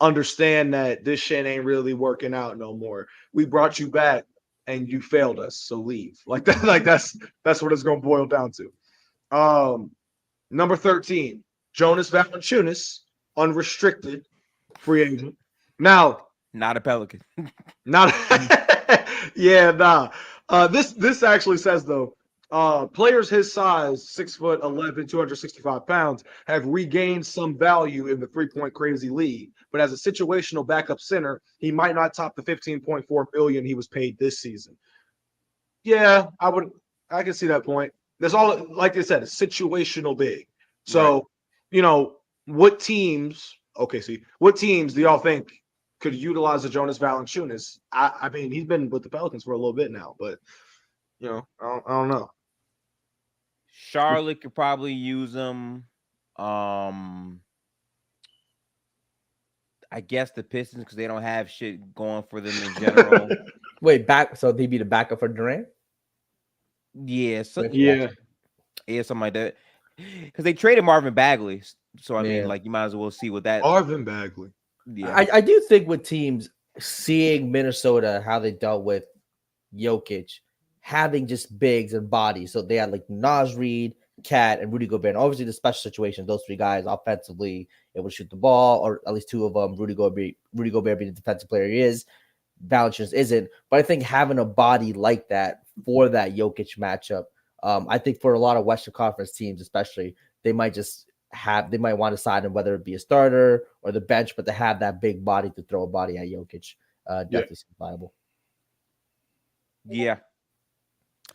[SPEAKER 3] understand that this shit ain't really working out no more. We brought you back and you failed us, so leave. Like that, that's what it's gonna boil down to. Number 13, Jonas Valanciunas, unrestricted free agent. Now,
[SPEAKER 2] not a Pelican.
[SPEAKER 3] This actually says though, players his size, 6'11", 265 pounds, have regained some value in the 3-point crazy league. But as a situational backup center, he might not top the $15.4 million he was paid this season. Yeah, I can see that point. There's all, like I said, a situational big. So, what teams do y'all think could utilize a Jonas Valanciunas? I mean, he's been with the Pelicans for a little bit now, but I don't know.
[SPEAKER 2] Charlotte could probably use him. I guess the Pistons, because they don't have shit going for them in general.
[SPEAKER 4] Wait, so he'd be the backup for Durant?
[SPEAKER 2] Yeah, something like that. because they traded Marvin Bagley. So I mean,
[SPEAKER 4] Yeah.
[SPEAKER 2] like you might as well see what that.
[SPEAKER 3] Marvin Bagley.
[SPEAKER 2] Yeah,
[SPEAKER 4] I do think with teams seeing Minnesota how they dealt with Jokic, having just bigs and bodies. So they had like Naz Reid, Cat, and Rudy Gobert. And obviously, the special situation, those three guys offensively able to shoot the ball, or at least two of them. Rudy Gobert being the defensive player he is. Valanciunas isn't. But I think having a body like that for that Jokic matchup, I think for a lot of Western Conference teams, especially, they might want to sign him, whether it be a starter or the bench, but to have that big body to throw a body at Jokic, definitely seems viable.
[SPEAKER 2] yeah.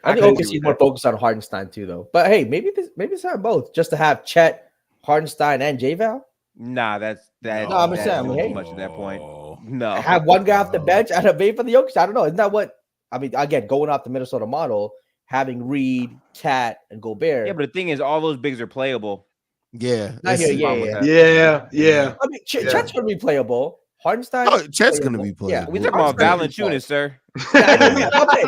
[SPEAKER 4] I think OKC is more focused on Hardenstein too, though. But hey, maybe it's not both, just to have Chet, Hardenstein, and J-Val.
[SPEAKER 2] Nah, that's
[SPEAKER 4] No, I'm
[SPEAKER 2] that's
[SPEAKER 4] saying,
[SPEAKER 2] doing
[SPEAKER 4] hey.
[SPEAKER 2] too much at that point. No,
[SPEAKER 4] Have one guy off the bench and a bait for the Jokic. I don't know. Isn't that what? I mean, again, going off the Minnesota model, having Reed, Cat, and Gobert.
[SPEAKER 2] yeah, but the thing is, all those bigs are playable.
[SPEAKER 1] Yeah.
[SPEAKER 4] I hear,
[SPEAKER 3] Yeah.
[SPEAKER 4] I mean, Chet's going to be playable. Hardenstein.
[SPEAKER 1] Oh, Chet's going to be
[SPEAKER 4] Yeah,
[SPEAKER 1] playable.
[SPEAKER 2] We talking about Valanciunas, sir.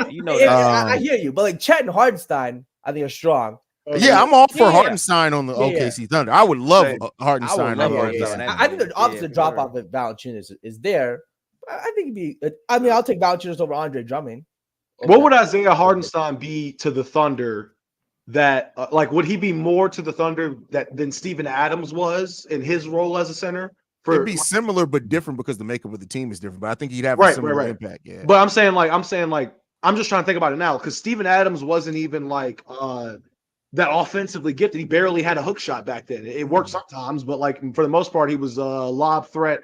[SPEAKER 2] You know
[SPEAKER 1] that.
[SPEAKER 4] I hear you, but like Chet and Hardenstein, I think are strong.
[SPEAKER 1] Yeah, I'm all for
[SPEAKER 2] Yeah.
[SPEAKER 1] Hardenstein on the OKC Thunder. I would love Hardenstein
[SPEAKER 2] love
[SPEAKER 1] on the
[SPEAKER 2] Hardenstein.
[SPEAKER 1] OKC.
[SPEAKER 4] I think the opposite drop off of Valanciunas is there. I think it'd be. I mean, I'll take Valanciunas over Andre Drummond.
[SPEAKER 3] What would Isaiah Hardenstein be to the Thunder? That like, would he be more to the Thunder than Steven Adams was in his role as a center?
[SPEAKER 1] It'd be similar but different because the makeup of the team is different. But I think he'd have a
[SPEAKER 3] Right,
[SPEAKER 1] similar
[SPEAKER 3] right.
[SPEAKER 1] impact. Yeah.
[SPEAKER 3] But I'm saying I'm just trying to think about it now because Steven Adams wasn't even like that offensively gifted. He barely had a hook shot back then. It worked sometimes, but like for the most part, he was a lob threat,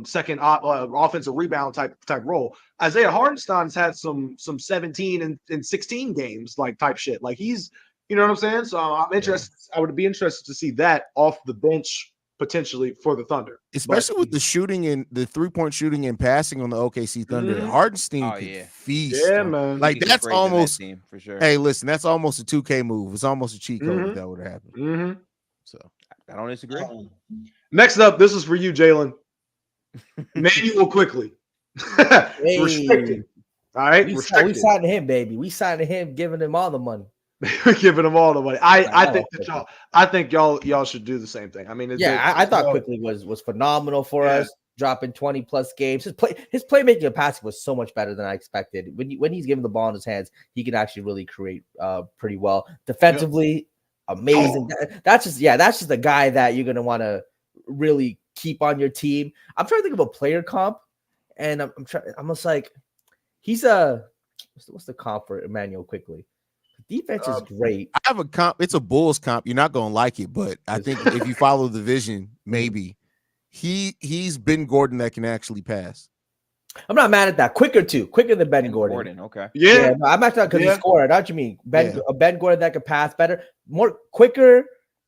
[SPEAKER 3] second offensive rebound type role. Isaiah Hardenstein's had some 17 and 16 games like type shit. Like he's, you know what I'm saying? So I'm interested. I would be interested to see that off the bench potentially for the Thunder,
[SPEAKER 1] especially with the shooting and the 3-point shooting and passing on the OKC Thunder.
[SPEAKER 3] Mhm.
[SPEAKER 1] Hardenstein
[SPEAKER 2] Oh,
[SPEAKER 1] could
[SPEAKER 2] yeah.
[SPEAKER 1] feast.
[SPEAKER 3] Yeah, man.
[SPEAKER 1] Like
[SPEAKER 2] He's
[SPEAKER 1] that's
[SPEAKER 2] great in that
[SPEAKER 1] almost.
[SPEAKER 2] team, for sure.
[SPEAKER 1] Hey, listen, that's almost a 2K move. It's almost a cheat code if that would have happened.
[SPEAKER 3] Mm-hmm.
[SPEAKER 1] So
[SPEAKER 2] I don't disagree.
[SPEAKER 3] Next up, this is for you, Jalen. Emmanuel Quickley. Restricted. All right,
[SPEAKER 4] We
[SPEAKER 3] restricted.
[SPEAKER 4] signed him, baby. We signed him, giving him all the money.
[SPEAKER 3] We're giving him all the money. I think y'all should do the same thing. I mean,
[SPEAKER 4] I thought Quickley was phenomenal for us, dropping 20 plus games. His playmaking and passing was so much better than I expected. When he's given the ball in his hands, he can actually really create pretty well. Defensively, amazing. That's just a guy that you're gonna want to really keep on your team. I'm trying to think of a player comp, and I'm almost like he's what's the comp for Emmanuel Quickley? Defense is great.
[SPEAKER 1] I have a comp. It's a Bulls comp. You're not gonna like it, but I think if you follow the vision, maybe he's Ben Gordon that can actually pass.
[SPEAKER 4] I'm not mad at that. Quicker than Ben Gordon.
[SPEAKER 2] Okay.
[SPEAKER 3] Yeah.
[SPEAKER 4] No, I'm not talking because he scored. That's what you mean. Ben Gordon that could pass better, more quicker.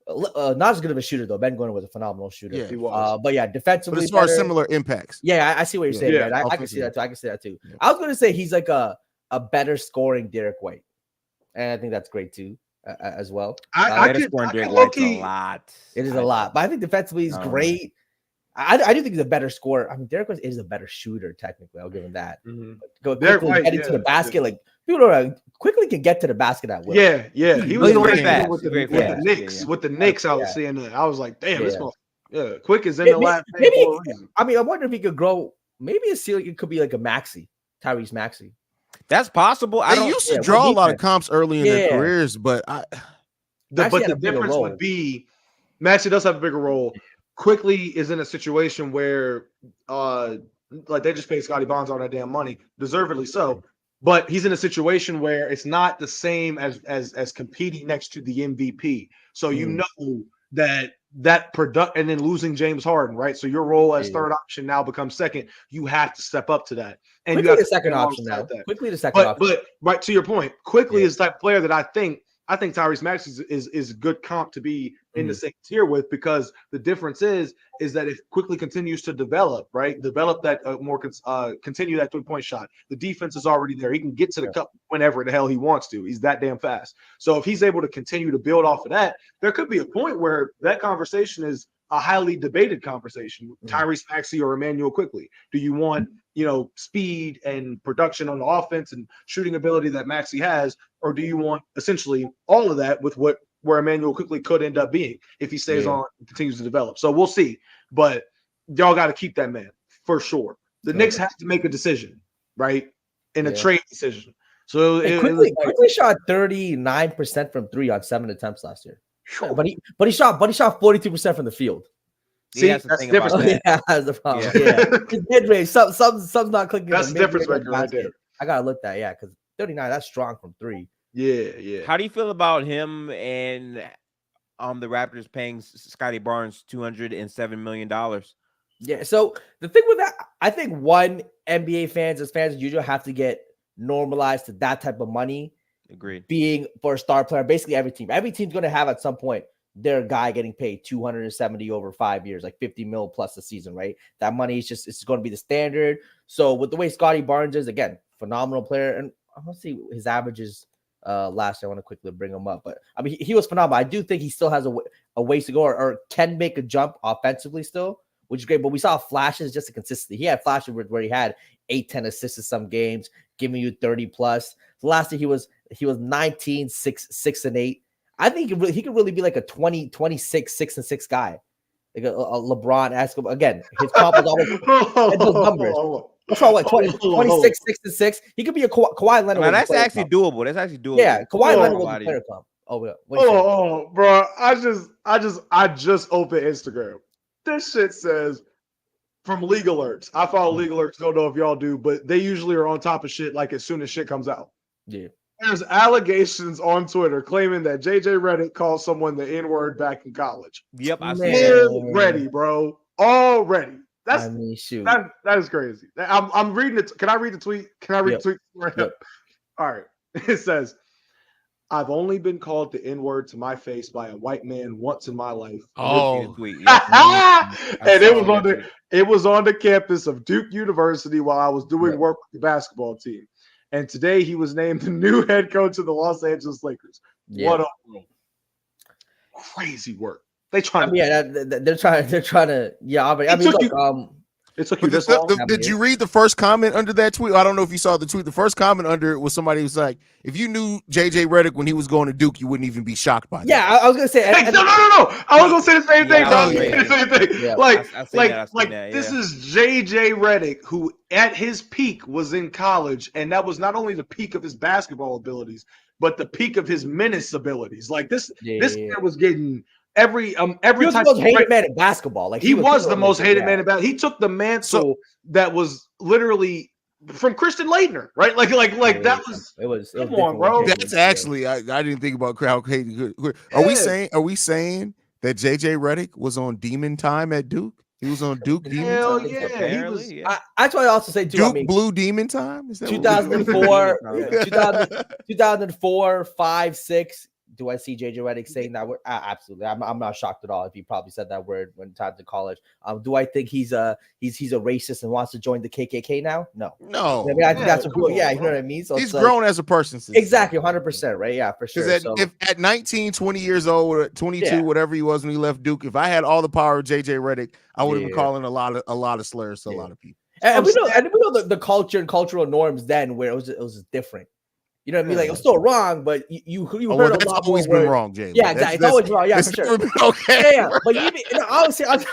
[SPEAKER 4] Not as good of a shooter though. Ben Gordon was a phenomenal shooter.
[SPEAKER 1] Yeah,
[SPEAKER 3] he was.
[SPEAKER 4] But yeah, defensively.
[SPEAKER 1] But as far as
[SPEAKER 4] better.
[SPEAKER 1] similar impacts,
[SPEAKER 4] I see what you're saying.
[SPEAKER 3] Yeah,
[SPEAKER 4] Man. I can see that too. I can see that too.
[SPEAKER 1] Yeah.
[SPEAKER 4] I was going to say he's like a better scoring Derek White, and I think that's great too as well.
[SPEAKER 3] I
[SPEAKER 2] Better
[SPEAKER 3] could
[SPEAKER 2] scoring Derek
[SPEAKER 3] look
[SPEAKER 2] White's a lot.
[SPEAKER 4] It is a lot, but I think defensively he's great. I do think he's a better scorer. I mean, Derek White is a better shooter technically. I'll give him that.
[SPEAKER 3] Mhm.
[SPEAKER 4] Go
[SPEAKER 3] Derek
[SPEAKER 4] quickly,
[SPEAKER 3] White,
[SPEAKER 4] getting to
[SPEAKER 3] yeah,
[SPEAKER 4] the basket, like people don't know, quickly can get to the basket at will.
[SPEAKER 3] Yeah. He was
[SPEAKER 2] Very
[SPEAKER 3] great
[SPEAKER 2] fast.
[SPEAKER 3] with the
[SPEAKER 2] Very fast.
[SPEAKER 3] Knicks.
[SPEAKER 2] Yeah.
[SPEAKER 3] With the Knicks, I was
[SPEAKER 4] Yeah.
[SPEAKER 3] seeing that. I was like, damn, this
[SPEAKER 4] Yeah.
[SPEAKER 3] one. Quick is in the last name
[SPEAKER 4] maybe
[SPEAKER 3] for a reason.
[SPEAKER 4] I mean, I wonder if he could grow. Maybe a ceiling. It could be like a Maxey, Tyrese Maxey.
[SPEAKER 2] That's possible. I
[SPEAKER 1] they
[SPEAKER 2] don't.
[SPEAKER 1] used to
[SPEAKER 4] yeah,
[SPEAKER 1] draw a
[SPEAKER 4] what
[SPEAKER 1] lot of
[SPEAKER 4] defense?
[SPEAKER 1] comps early in their
[SPEAKER 4] Yeah.
[SPEAKER 1] careers, but
[SPEAKER 4] Maxey
[SPEAKER 3] But
[SPEAKER 4] had
[SPEAKER 3] the
[SPEAKER 4] a bigger
[SPEAKER 3] difference
[SPEAKER 4] role.
[SPEAKER 3] would be Maxey does have a bigger role. Quickly is in a situation where like they just paid Scotty Barnes all that damn money, deservedly so. But he's in a situation where it's not the same as competing next to the MVP. So you know that product, and then losing James Harden, right? So your role as third option now becomes second. You have to step up to that, and
[SPEAKER 4] Quickly
[SPEAKER 3] you have
[SPEAKER 4] the
[SPEAKER 3] to
[SPEAKER 4] second
[SPEAKER 3] stay
[SPEAKER 4] option now.
[SPEAKER 3] alongside that.
[SPEAKER 4] Quickly the second option.
[SPEAKER 3] But right to your point, Quickly
[SPEAKER 4] Yeah.
[SPEAKER 3] is the type of player that I think Tyrese Maxey is good comp to be in the same tier with, because the difference is that if Quickly continues to develop that continue that 3-point shot, the defense is already there. He can get to the cup whenever the hell he wants to. He's that damn fast. So if he's able to continue to build off of that, there could be a point where that conversation is a highly debated conversation. Tyrese Maxey or Emmanuel Quickly. Do you want speed and production on the offense and shooting ability that Maxey has, or do you want essentially all of that with what where Emmanuel Quickley could end up being if he stays
[SPEAKER 4] Yeah.
[SPEAKER 3] on and continues to develop. So we'll see. But y'all got to keep that man for sure. The Knicks have to make a decision, right? In a trade decision. So
[SPEAKER 4] Hey,
[SPEAKER 3] it was
[SPEAKER 4] Quickley shot 39% from 3 on 7 attempts last year. But he shot 42% from the field.
[SPEAKER 3] See,
[SPEAKER 2] that's the
[SPEAKER 3] that's
[SPEAKER 2] thing
[SPEAKER 3] different.
[SPEAKER 2] about that.
[SPEAKER 4] Yeah, that's the problem.
[SPEAKER 2] Yeah.
[SPEAKER 4] Yeah. Mid-range, something's not clicking.
[SPEAKER 3] That's the difference maker right there.
[SPEAKER 4] I gotta look that, because 39, that's strong from 3.
[SPEAKER 3] Yeah.
[SPEAKER 2] How do you feel about him and the Raptors paying Scotty Barnes $207 million?
[SPEAKER 4] Yeah. So the thing with that, I think NBA fans as usual have to get normalized to that type of money.
[SPEAKER 2] Agreed.
[SPEAKER 4] Being for a star player, basically every team's going to have at some point their guy getting paid 270 over 5 years, like 50 mil plus a season, right? That money is it's going to be the standard. So with the way Scotty Barnes is, again, phenomenal player, and I want to see his averages last year. I want to quickly bring him up, but I mean he was phenomenal. I do think he still has a ways to go, or can make a jump offensively still, which is great. But we saw flashes, just a consistency. He had flashes where he had 8-10 assists in some games, giving you 30 plus. So last year he was 19, 6 and 8. I think he could really be like a 20, 26, 6 and 6 guy, like a LeBron. Again, his comp is always those numbers. That's all, like 26, 6 and 6. He could be a Kawhi Leonard.
[SPEAKER 2] That's actually doable. That's actually doable.
[SPEAKER 4] Yeah, Kawhi Leonard was a player comp.
[SPEAKER 3] Bro! I just opened Instagram. This shit says from League Alerts. I follow League Alerts. Don't know if y'all do, but they usually are on top of shit like as soon as shit comes out.
[SPEAKER 4] Yeah.
[SPEAKER 3] There's allegations on Twitter claiming that JJ Redick called someone the N-word back in college.
[SPEAKER 2] Yep, I see that.
[SPEAKER 3] Already, bro. Already.
[SPEAKER 4] Shoot.
[SPEAKER 3] That is crazy. I'm reading it. Can I read the tweet? Can I read the tweet? Yep. All right. It says, I've only been called the N-word to my face by a white man once in my life.
[SPEAKER 1] Oh,
[SPEAKER 2] tweet.
[SPEAKER 3] And it was on the campus of Duke University while I was doing work with the basketball team. And today he was named the new head coach of the Los Angeles Lakers. What a crazy work. They're trying to. Yeah, I mean, look, it took you this long.
[SPEAKER 1] Did you read the first comment under that tweet? I don't know if you saw the tweet. The first comment under it was somebody who was like, if you knew JJ Redick when he was going to Duke, you wouldn't even be shocked by that.
[SPEAKER 4] Yeah, I was gonna say.
[SPEAKER 3] No. I was gonna say the same thing.
[SPEAKER 4] Yeah.
[SPEAKER 3] Like this is JJ Redick, who at his peak was in college, and that was not only the peak of his basketball abilities, but the peak of his menace abilities. Like this man was getting every
[SPEAKER 4] he was the most hated man in basketball. Like
[SPEAKER 3] he was the most hated man in basketball. He took the mantle that was literally from Christian Laettner, right? Like that was. It was come on, bro.
[SPEAKER 1] That's actually I didn't think about crowd hating. Are we saying that JJ Redick was on demon time at Duke? He was on Duke demon
[SPEAKER 3] Hell
[SPEAKER 1] time.
[SPEAKER 3] yeah, he was.
[SPEAKER 4] That's why I also say too.
[SPEAKER 1] Duke blue demon time. Is that
[SPEAKER 4] 2004, 2004, 5, 6. Do I see JJ Redick saying that word? Absolutely. I'm not shocked at all if he probably said that word when time to college. Do I think he's a racist and wants to join the KKK now? No.
[SPEAKER 1] I
[SPEAKER 4] mean, I think that's what. Yeah, you know what I mean. So
[SPEAKER 1] he's grown as a person.
[SPEAKER 4] Exactly, 100%. Right? Yeah, for sure.
[SPEAKER 1] If at 19, 20 years old, or 22, whatever he was when he left Duke, if I had all the power of JJ Redick, I would have been calling a lot of slurs to a lot of people.
[SPEAKER 4] And we know the culture and cultural norms then where it was different. You know what I mean? Like, it's still wrong, but you heard a lot
[SPEAKER 1] always
[SPEAKER 4] more
[SPEAKER 1] been wrong, Jay.
[SPEAKER 4] Yeah, exactly. It's always wrong. Yeah, for sure.
[SPEAKER 1] Okay.
[SPEAKER 4] Yeah. But even obviously,
[SPEAKER 2] I've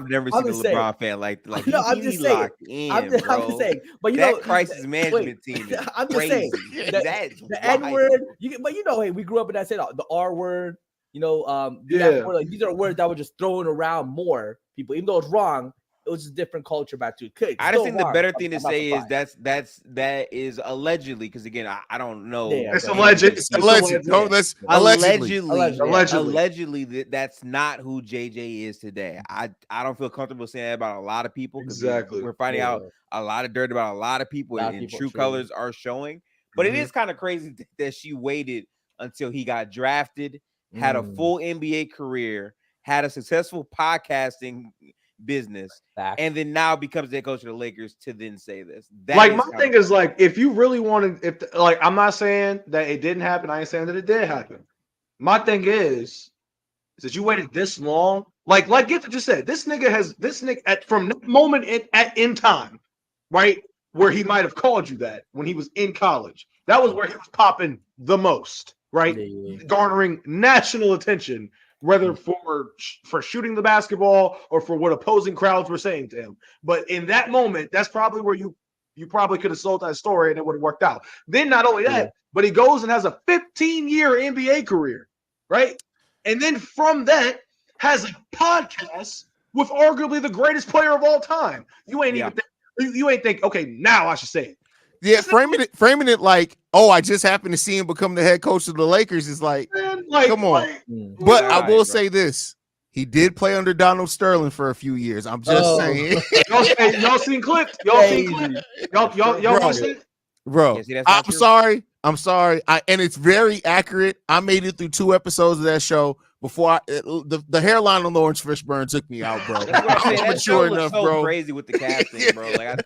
[SPEAKER 2] never seen a LeBron fan like
[SPEAKER 4] no, I'm just saying. I'm just saying. But you know,
[SPEAKER 2] that crisis management team is
[SPEAKER 4] I'm just saying. The N word. But you know, hey, we grew up in that saying the R word. You know, these are words that were just thrown around more people, even though it's wrong. It was a different culture back to it.
[SPEAKER 2] I just think the better thing to say is that is allegedly, because again, I don't know.
[SPEAKER 3] Yeah, it's alleged.
[SPEAKER 1] It's alleged. No, that's
[SPEAKER 2] allegedly that's not who JJ is today. I don't feel comfortable saying that about a lot of people.
[SPEAKER 3] Exactly.
[SPEAKER 2] We're finding out a lot of dirt about a lot of people, and true colors are showing. But it is kind of crazy that she waited until he got drafted, had a full NBA career, had a successful podcasting business, and then now becomes the head coach of the Lakers to then say this.
[SPEAKER 3] My thing is, like, if you really wanted, I'm not saying that it didn't happen. I ain't saying that it did happen. My thing is that you waited this long. Like Gift just said, this nigga from that moment in time, right, where he might have called you that when he was in college. That was where he was popping the most. right? Garnering national attention, whether for shooting the basketball or for what opposing crowds were saying to him. But in that moment, that's probably where you probably could have sold that story and it would have worked out. Then not only that, but he goes and has a 15-year NBA career, right? And then from that has a podcast with arguably the greatest player of all time. You ain't even think, okay, now I should say it.
[SPEAKER 1] Yeah, framing it like, oh, I just happened to see him become the head coach of the Lakers is like, come on. But I will say this. He did play under Donald Sterling for a few years. I'm just saying.
[SPEAKER 3] Y'all seen clips? Y'all seen clips? Y'all watched it?
[SPEAKER 1] Bro, I'm sorry. And it's very accurate. I made it through 2 episodes of that show before the hairline on Lawrence Fishburne took me out, bro.
[SPEAKER 2] I'm mature enough, bro. Crazy with the casting, bro. Like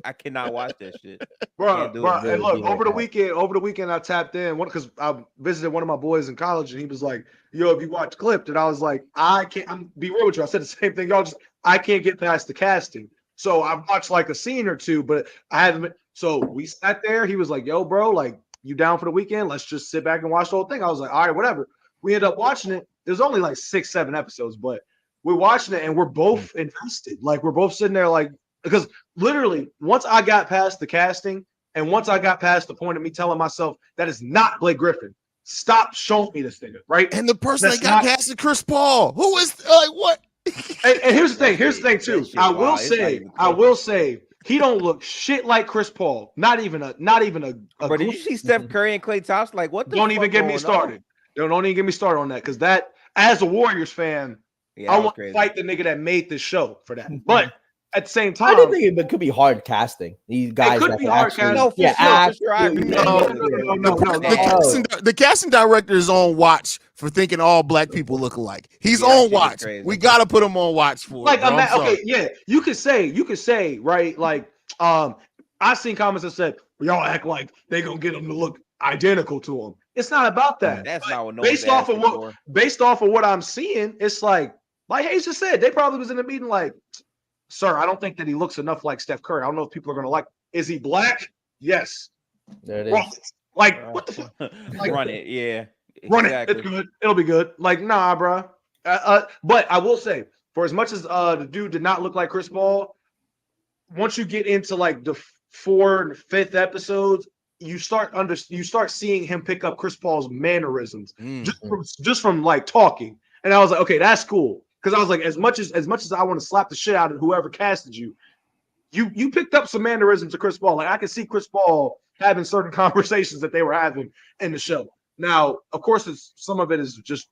[SPEAKER 2] I cannot watch that shit,
[SPEAKER 3] bro. And look, over the weekend, I tapped in because I visited one of my boys in college, and he was like, "Yo, have you watched Clipped?" And I was like, "I can't." I'm be real with you. I said the same thing. I can't get past the casting. So I watched like a scene or two, but I haven't. So we sat there. He was like, "Yo, bro, like you down for the weekend? Let's just sit back and watch the whole thing." I was like, "All right, whatever." We ended up watching it. There's only like 6-7 episodes, but we're watching it and we're both invested. Like we're both sitting there like, because literally once I got past the casting and once I got past the point of me telling myself that is not Blake Griffin, stop showing me this nigga, right?
[SPEAKER 1] And the person that got cast is Chris Paul. Who is like what?
[SPEAKER 3] And here's the thing too. I will say he don't look shit like Chris Paul. Not even a.
[SPEAKER 2] But did you see Steph Curry and Klay Thompson? Like what?
[SPEAKER 3] Don't even get me started. Don't even get me started on that because that, as a Warriors fan, I want to fight the nigga that made this show for that. But at the same time,
[SPEAKER 4] I do think it could be hard casting. These guys
[SPEAKER 3] could be hard casting.
[SPEAKER 1] The casting director is on watch for thinking all black people look alike. He's on watch. We gotta put him on watch for
[SPEAKER 3] like.
[SPEAKER 1] It,
[SPEAKER 3] okay, yeah, you could say, right? Like, I seen comments that said, "Y'all act like they gonna get him to look identical to him." It's not about that.
[SPEAKER 2] That's not what no
[SPEAKER 3] based off of what I'm seeing, it's like Hayes just said, they probably was in the meeting like, "Sir, I don't think that he looks enough like Steph Curry. I don't know if people are gonna like. Is he black? Yes.
[SPEAKER 4] There it is.
[SPEAKER 3] Like what the fuck? Like,
[SPEAKER 2] run it, yeah.
[SPEAKER 3] Run it. It's good. It'll be good. Like nah, bro. But I will say, for as much as the dude did not look like Chris Paul, once you get into like the 4th and 5th episodes, you start seeing him pick up Chris Paul's mannerisms just from like talking. And I was like, okay, that's cool. Because I was like, as much as I want to slap the shit out of whoever casted you, you picked up some mannerisms of Chris Paul. Like I could see Chris Paul having certain conversations that they were having in the show. Now, of course, some of it is just,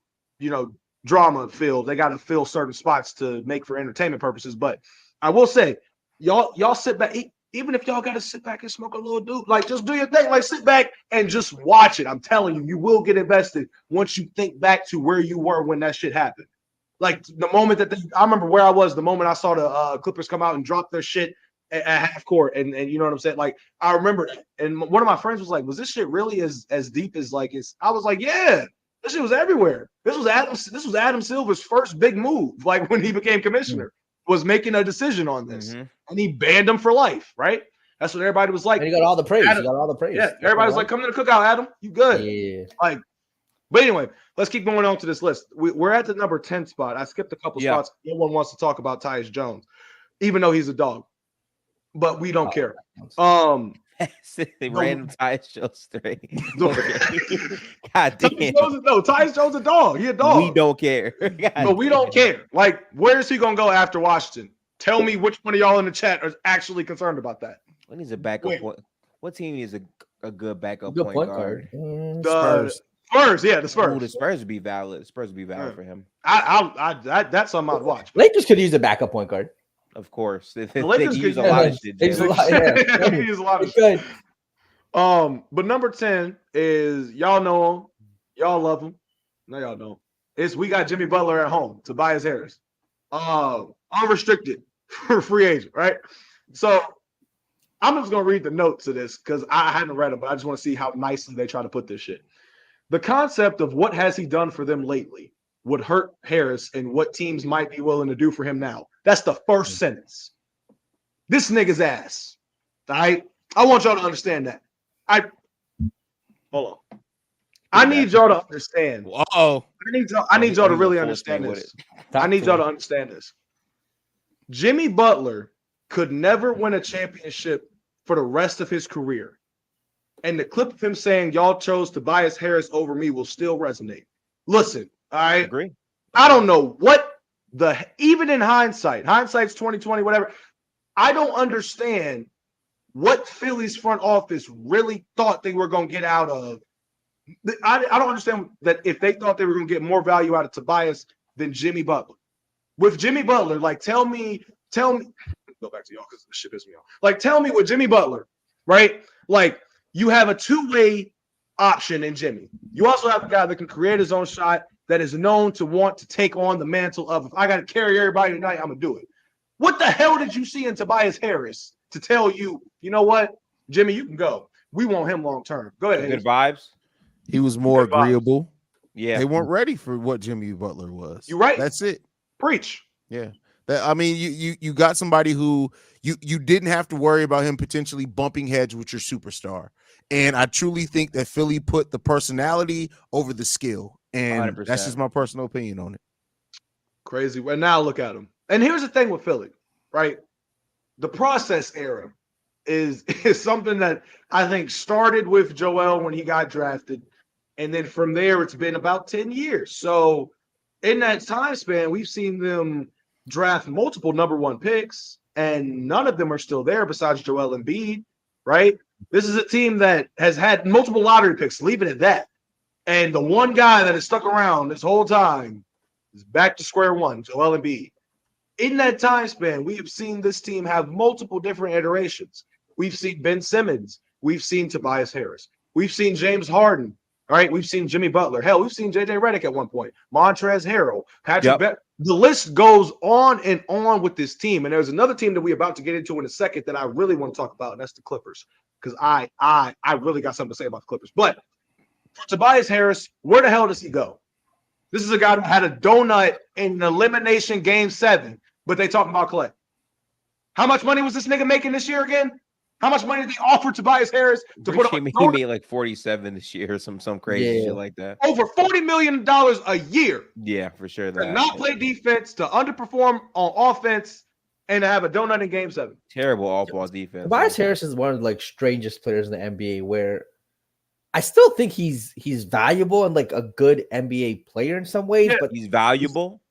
[SPEAKER 3] drama filled. They got to fill certain spots to make for entertainment purposes. But I will say, y'all sit back. Even if y'all got to sit back and smoke a little dope, like just do your thing, like sit back and just watch it. I'm telling you, you will get invested once you think back to where you were when that shit happened. Like the moment I remember where I was, the moment I saw the Clippers come out and drop their shit at half court. And you know what I'm saying? Like I remember that. And one of my friends was like, was this shit really as deep as like I was like, yeah, this shit was everywhere. This was Adam Silver's first big move, like when he became commissioner. Was making a decision on this, and he banned him for life. Right? That's what everybody was like.
[SPEAKER 4] And he got all the praise.
[SPEAKER 3] Adam,
[SPEAKER 4] he got all the praise.
[SPEAKER 3] Yeah, everybody was like, "Come to the cookout, Adam. You good?"
[SPEAKER 4] Yeah.
[SPEAKER 3] Like, but anyway, let's keep going on to this list. We're at the number 10 spot. I skipped a couple spots. No one wants to talk about Tyus Jones, even though he's a dog. But we don't care.
[SPEAKER 2] They random Tyus Jones straight. God damn.
[SPEAKER 3] Tyus Jones a dog. He a dog.
[SPEAKER 2] We don't care.
[SPEAKER 3] But we don't care. Like, where is he gonna go after Washington? Tell me which one of y'all in the chat are actually concerned about that.
[SPEAKER 2] What is a backup point? What team is a good backup
[SPEAKER 4] point
[SPEAKER 2] guard?
[SPEAKER 3] The Spurs, yeah, the Spurs.
[SPEAKER 2] Ooh, the Spurs would be valid. Spurs would be valid for him.
[SPEAKER 3] That's something I'd watch.
[SPEAKER 4] Lakers could use a backup point guard.
[SPEAKER 2] Of course.
[SPEAKER 3] The Lakers could use a lot of shit. They use a lot of shit. But number 10 is y'all know him, y'all love him. No, y'all don't. We got Jimmy Butler at home, Tobias Harris. Unrestricted free agent, right? So I'm just gonna read the notes of this because I hadn't read them, but I just want to see how nicely they try to put this shit. The concept of what has he done for them lately would hurt Harris and what teams might be willing to do for him now. That's the first sentence. This nigga's ass. All right? I want y'all to understand that. Hold on. I need y'all to understand.
[SPEAKER 1] Whoa.
[SPEAKER 3] I need y'all to really understand this. I need y'all to understand this. Jimmy Butler could never win a championship for the rest of his career. And the clip of him saying y'all chose Tobias Harris over me will still resonate. Listen, all right?
[SPEAKER 2] Agree.
[SPEAKER 3] I don't know what even in hindsight's 2020, whatever. I don't understand what Philly's front office really thought they were going to get out of. I don't understand that if they thought they were going to get more value out of Tobias than Jimmy Butler. With Jimmy Butler, like tell me, go back to y'all because this shit pisses me off. Like tell me with Jimmy Butler, right? Like you have a two-way option in Jimmy. You also have a guy that can create his own shot that is known to want to take on the mantle of if I got to carry everybody tonight, I'm going to do it. What the hell did you see in Tobias Harris to tell you, you know what, Jimmy, you can go. We want him long term. Go ahead.
[SPEAKER 2] Good vibes.
[SPEAKER 1] He was more agreeable.
[SPEAKER 2] Yeah.
[SPEAKER 1] They weren't ready for what Jimmy Butler was.
[SPEAKER 3] You're right.
[SPEAKER 1] That's it.
[SPEAKER 3] Preach.
[SPEAKER 1] Yeah. I mean, you got somebody who you didn't have to worry about him potentially bumping heads with your superstar. And I truly think that Philly put the personality over the skill. And
[SPEAKER 2] 100%.
[SPEAKER 1] That's just my personal opinion on it.
[SPEAKER 3] Crazy. Well, now look at him. And here's the thing with Philly, right? The process era is something that I think started with Joel when he got drafted. And then from there, it's been about 10 years. So in that time span, we've seen them draft multiple number one picks, and none of them are still there besides Joel Embiid, right? This is a team that has had multiple lottery picks, leave it at that. And the one guy that has stuck around this whole time is back to square one, Joel Embiid. In that time span, we have seen this team have multiple different iterations. We've seen Ben Simmons. We've seen Tobias Harris. We've seen James Harden. All right, we've seen Jimmy Butler. Hell, we've seen JJ Redick at one point. Montrezl Harrell, Patrick Beverley. The list goes on and on with this team. And there's another team that we're about to get into in a second that I really want to talk about, and that's the Clippers. Because I really got something to say about the Clippers. But for Tobias Harris, where the hell does he go? This is a guy who had a donut in the elimination game 7, but they talking about Clay. How much money was this nigga making this year again? How much money did they offer Tobias Harris to put up?
[SPEAKER 2] He made like 47 this year or some crazy shit like that.
[SPEAKER 3] Over $40 million a year.
[SPEAKER 2] Yeah, for sure.
[SPEAKER 3] To not play defense, to underperform on offense, and to have a donut in game 7.
[SPEAKER 2] Terrible off-ball defense.
[SPEAKER 4] Tobias Harris is one of the like strangest players in the NBA where I still think he's valuable and like a good NBA player in some ways, but
[SPEAKER 2] he's valuable.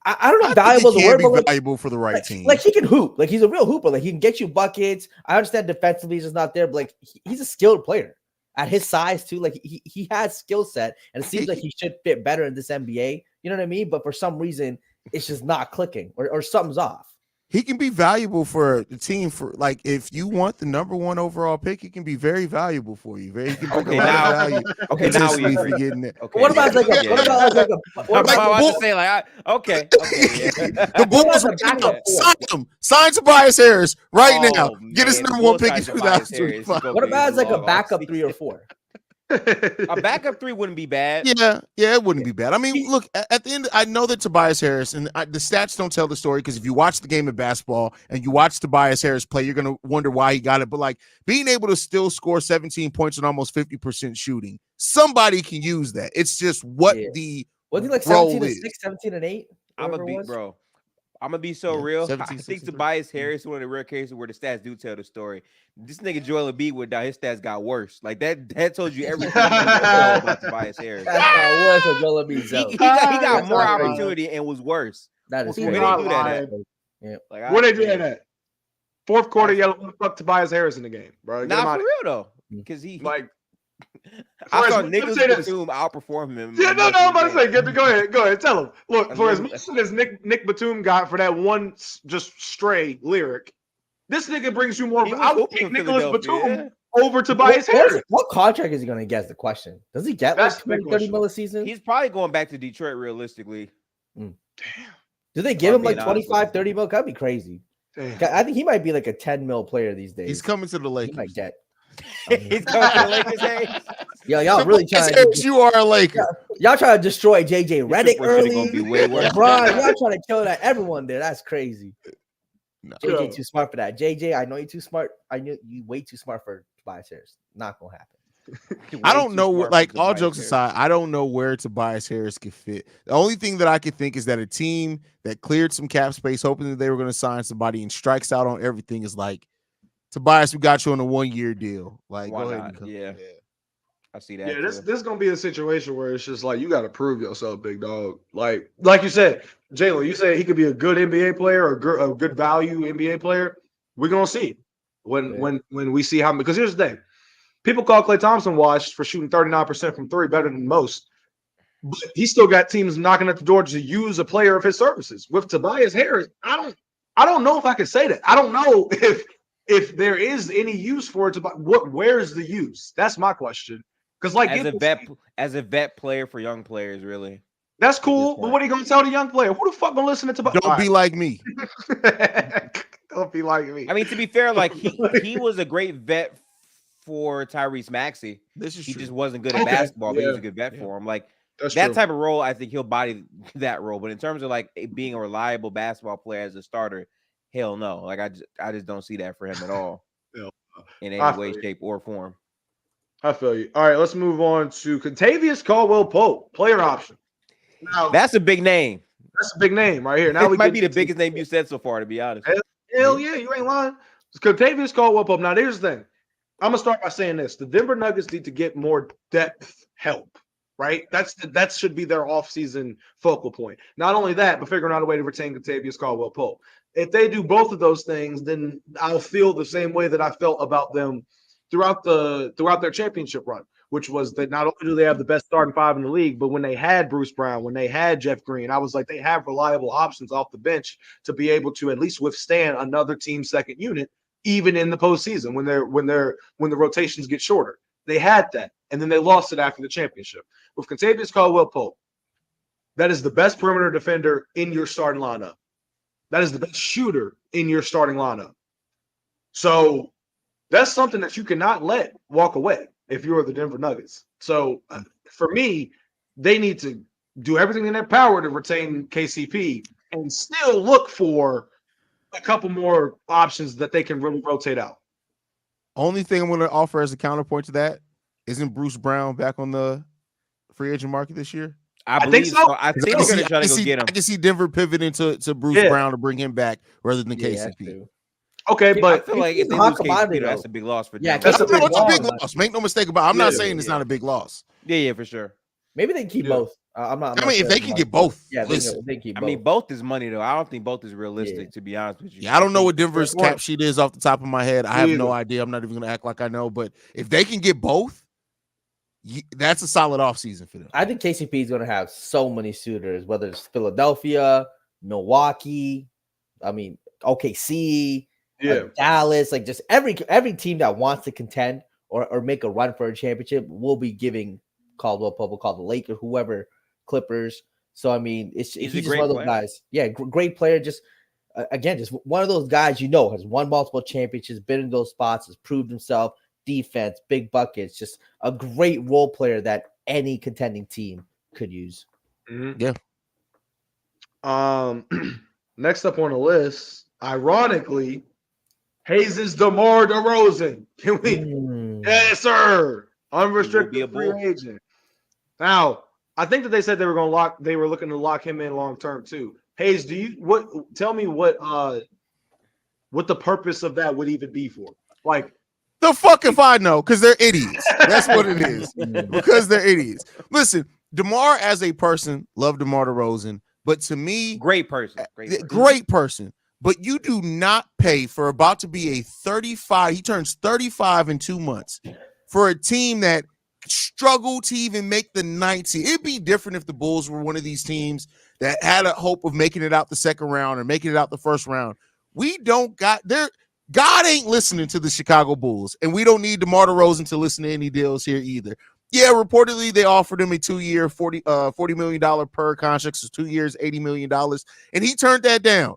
[SPEAKER 4] I don't know if valuable is the word, but like,
[SPEAKER 1] valuable for the right team.
[SPEAKER 4] Like he can hoop. Like he's a real hooper. Like he can get you buckets. I understand defensively he's just not there, but like he's a skilled player at his size too. Like he has skill set, and it seems like he should fit better in this NBA. You know what I mean? But for some reason, it's just not clicking, or something's off.
[SPEAKER 1] He can be valuable for the team. For like, if you want the number 1 overall pick, he can be very valuable for you. He can bring a lot of value.
[SPEAKER 2] Okay, now we
[SPEAKER 1] for getting it.
[SPEAKER 4] Okay, what about like a? What about like a? What about
[SPEAKER 2] I was to say like okay.
[SPEAKER 1] The Bulls sign Tobias Harris right now. Get his number 1 pick in 2025.
[SPEAKER 4] What about like a backup 3 or 4?
[SPEAKER 2] A backup 3 wouldn't be bad.
[SPEAKER 1] Yeah, it wouldn't be bad. I mean, look, at the end, I know that Tobias Harris, and the stats don't tell the story, because if you watch the game of basketball and you watch Tobias Harris play, you're going to wonder why he got it. But like being able to still score 17 points and almost 50% shooting, somebody can use that. It's just what the
[SPEAKER 4] was he like 17-6, 17-8?
[SPEAKER 2] I'm gonna be so real. I think Tobias Harris is one of the rare cases where the stats do tell the story. This nigga Joel Embiid went down, his stats got worse. Like that told you everything about Tobias Harris.
[SPEAKER 4] That's not worse than Joel Embiid.
[SPEAKER 2] He got more opportunity and was worse.
[SPEAKER 4] That is
[SPEAKER 2] where they do that at?
[SPEAKER 4] Yeah.
[SPEAKER 3] Like, where they do that at? Fourth quarter, yellow fuck Tobias Harris in the game, bro.
[SPEAKER 2] Not for real though, because he
[SPEAKER 3] like.
[SPEAKER 2] I saw Nicholas Batum outperform him.
[SPEAKER 3] Yeah, no, I'm about to say, go ahead, tell him. Look, for as much as Nick Batum got for that one just stray lyric, this nigga brings you more. I would take Nicholas Batum over Tobias Harris.
[SPEAKER 4] What contract is he going to get? Is the question. Does he get like 30 mil a season?
[SPEAKER 2] He's probably going back to Detroit realistically.
[SPEAKER 3] Damn.
[SPEAKER 4] Do they give him like 25, 30 mil? That'd be crazy.
[SPEAKER 3] Damn.
[SPEAKER 4] I think he might be like a 10 mil player these days.
[SPEAKER 1] He's coming to the Lakers.
[SPEAKER 4] He might get.
[SPEAKER 2] He's coming to the Lakers. Hey,
[SPEAKER 4] y'all really trying.
[SPEAKER 1] You are a Laker.
[SPEAKER 4] Y'all trying to destroy JJ Redick early.
[SPEAKER 2] Gonna be way worse.
[SPEAKER 4] LeBron, y'all trying to kill everyone there. That's crazy.
[SPEAKER 1] No.
[SPEAKER 4] JJ too smart for that. JJ, I know you're too smart. I knew you way too smart for Tobias Harris. Not gonna happen.
[SPEAKER 1] I don't know what, like, all
[SPEAKER 2] Tobias
[SPEAKER 1] jokes
[SPEAKER 2] Harris.
[SPEAKER 1] aside, I don't know where Tobias Harris could fit. The only thing that I could think is that a team that cleared some cap space, hoping that they were going to sign somebody and strikes out on everything, is like, Tobias, we got you on a 1-year deal. Like,
[SPEAKER 2] Why
[SPEAKER 1] go ahead
[SPEAKER 2] not?
[SPEAKER 1] and come.
[SPEAKER 2] Yeah. I see that.
[SPEAKER 3] Yeah,
[SPEAKER 2] too.
[SPEAKER 3] this is gonna be a situation where it's just like you got to prove yourself, big dog. Like you said, Jalen, you said he could be a good NBA player or a good value NBA player. We're gonna see when we see how. Because here's the thing: people call Klay Thompson washed for shooting 39% from three, better than most, but he still got teams knocking at the door to use a player of his services. With Tobias Harris, I don't know if I can say that. I don't know if there is any use for it. Where's the use? That's my question. Because like
[SPEAKER 2] as a vet player for young players, really.
[SPEAKER 3] That's cool, but what are you gonna tell the young player? Who the fuck gonna listen to Tobias?
[SPEAKER 1] Don't be like me.
[SPEAKER 3] Don't be like me.
[SPEAKER 2] I mean, to be fair, like he was a great vet for Tyrese Maxey.
[SPEAKER 1] This is
[SPEAKER 2] He
[SPEAKER 1] true.
[SPEAKER 2] just wasn't good at basketball, but he was a good vet for him. Like
[SPEAKER 3] That's
[SPEAKER 2] that
[SPEAKER 3] true.
[SPEAKER 2] type of role, I think he'll body that role. But in terms of like being a reliable basketball player as a starter, hell no. Like I just don't see that for him at all. In any way, shape, or form.
[SPEAKER 3] I feel you. All right, let's move on to Contavious Caldwell-Pope, player option. Now,
[SPEAKER 2] That's a big name.
[SPEAKER 3] that's a big name right here. Now
[SPEAKER 2] It might be the biggest name you said so far, to be honest.
[SPEAKER 3] Hell yeah, you ain't lying. It's Contavious Caldwell-Pope. Now, here's the thing. I'm gonna start by saying this: the Denver Nuggets need to get more depth help. Right? That should be their offseason focal point. Not only that, but figuring out a way to retain Contavious Caldwell-Pope. If they do both of those things, then I'll feel the same way that I felt about them throughout their championship run, which was that not only do they have the best starting five in the league, but when they had Bruce Brown, when they had Jeff Green, I was like, they have reliable options off the bench to be able to at least withstand another team's second unit, even in the postseason when the rotations get shorter. They had that, and then they lost it after the championship. With Contavious Caldwell-Pope, that is the best perimeter defender in your starting lineup. That is the best shooter in your starting lineup. So that's something that you cannot let walk away if you're the Denver Nuggets. So for me, they need to do everything in their power to retain KCP and still look for a couple more options that they can really rotate out.
[SPEAKER 1] Only thing I'm going to offer as a counterpoint to that, isn't Bruce Brown back on the free agent market this year?
[SPEAKER 2] I believe
[SPEAKER 3] think so.
[SPEAKER 2] I think they're going to try to go get him.
[SPEAKER 1] I can see Denver pivoting to Bruce Brown to bring him back rather than KCP.
[SPEAKER 3] Okay, but
[SPEAKER 2] I feel like if they lose KCP, that's a big loss for Denver.
[SPEAKER 3] that's a big
[SPEAKER 1] loss. Make no mistake about it. I'm not saying it's not a big loss.
[SPEAKER 2] Yeah, for sure.
[SPEAKER 4] Maybe they can keep both. I'm not
[SPEAKER 1] if they can get both,
[SPEAKER 4] they keep both.
[SPEAKER 2] I mean, both is money though. I don't think both is realistic, to be honest with you.
[SPEAKER 1] Yeah, I don't know what Denver's cap sheet is off the top of my head. I have no idea. I'm not even going to act like I know. But if they can get both, that's a solid offseason for them.
[SPEAKER 4] I think KCP is going to have so many suitors, whether it's Philadelphia, Milwaukee, OKC, Dallas, like just every team that wants to contend or make a run for a championship will be giving Caldwell-Pope, will call the Lakers, whoever, Clippers. So I mean, he's just one of those guys. Yeah, great player. Just again, just one of those guys has won multiple championships, been in those spots, has proved himself. Defense, big buckets, just a great role player that any contending team could use.
[SPEAKER 3] Mm-hmm.
[SPEAKER 1] Yeah.
[SPEAKER 3] Next up on the list, ironically, Hayes' DeMar DeRozan. Can we? Yes, sir. Unrestricted free agent. Now, I think that they said they were looking to lock him in long term too. Hayes, tell me what the purpose of that would even be for? Like,
[SPEAKER 1] the fuck if I know, because they're idiots. That's what it is. Because they're idiots. Listen, DeMar as a person, love DeMar DeRozan, but to me,
[SPEAKER 2] great person.
[SPEAKER 1] But you do not pay for about to be a 35. He turns 35 in 2 months for a team that struggled to even make the 90. It'd be different if the Bulls were one of these teams that had a hope of making it out the second round or making it out the first round. We don't got there. God ain't listening to the Chicago Bulls, and we don't need DeMar DeRozan to listen to any deals here either. Yeah, reportedly they offered him a 2-year, $40 million per contract, so 2 years, $80 million, and he turned that down.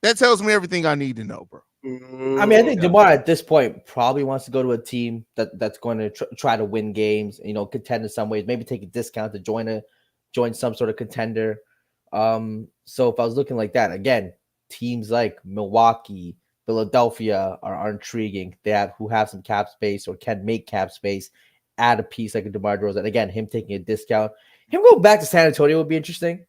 [SPEAKER 1] That tells me everything I need to know, bro.
[SPEAKER 4] I mean, I think DeMar at this point probably wants to go to a team that's going to try to win games, contend in some ways, maybe take a discount to join some sort of contender. So if I was looking like that, again, teams like Milwaukee, Philadelphia are intriguing. They have some cap space or can make cap space. Add a piece like a DeMar DeRozan. Again, him taking a discount. Him going back to San Antonio would be interesting.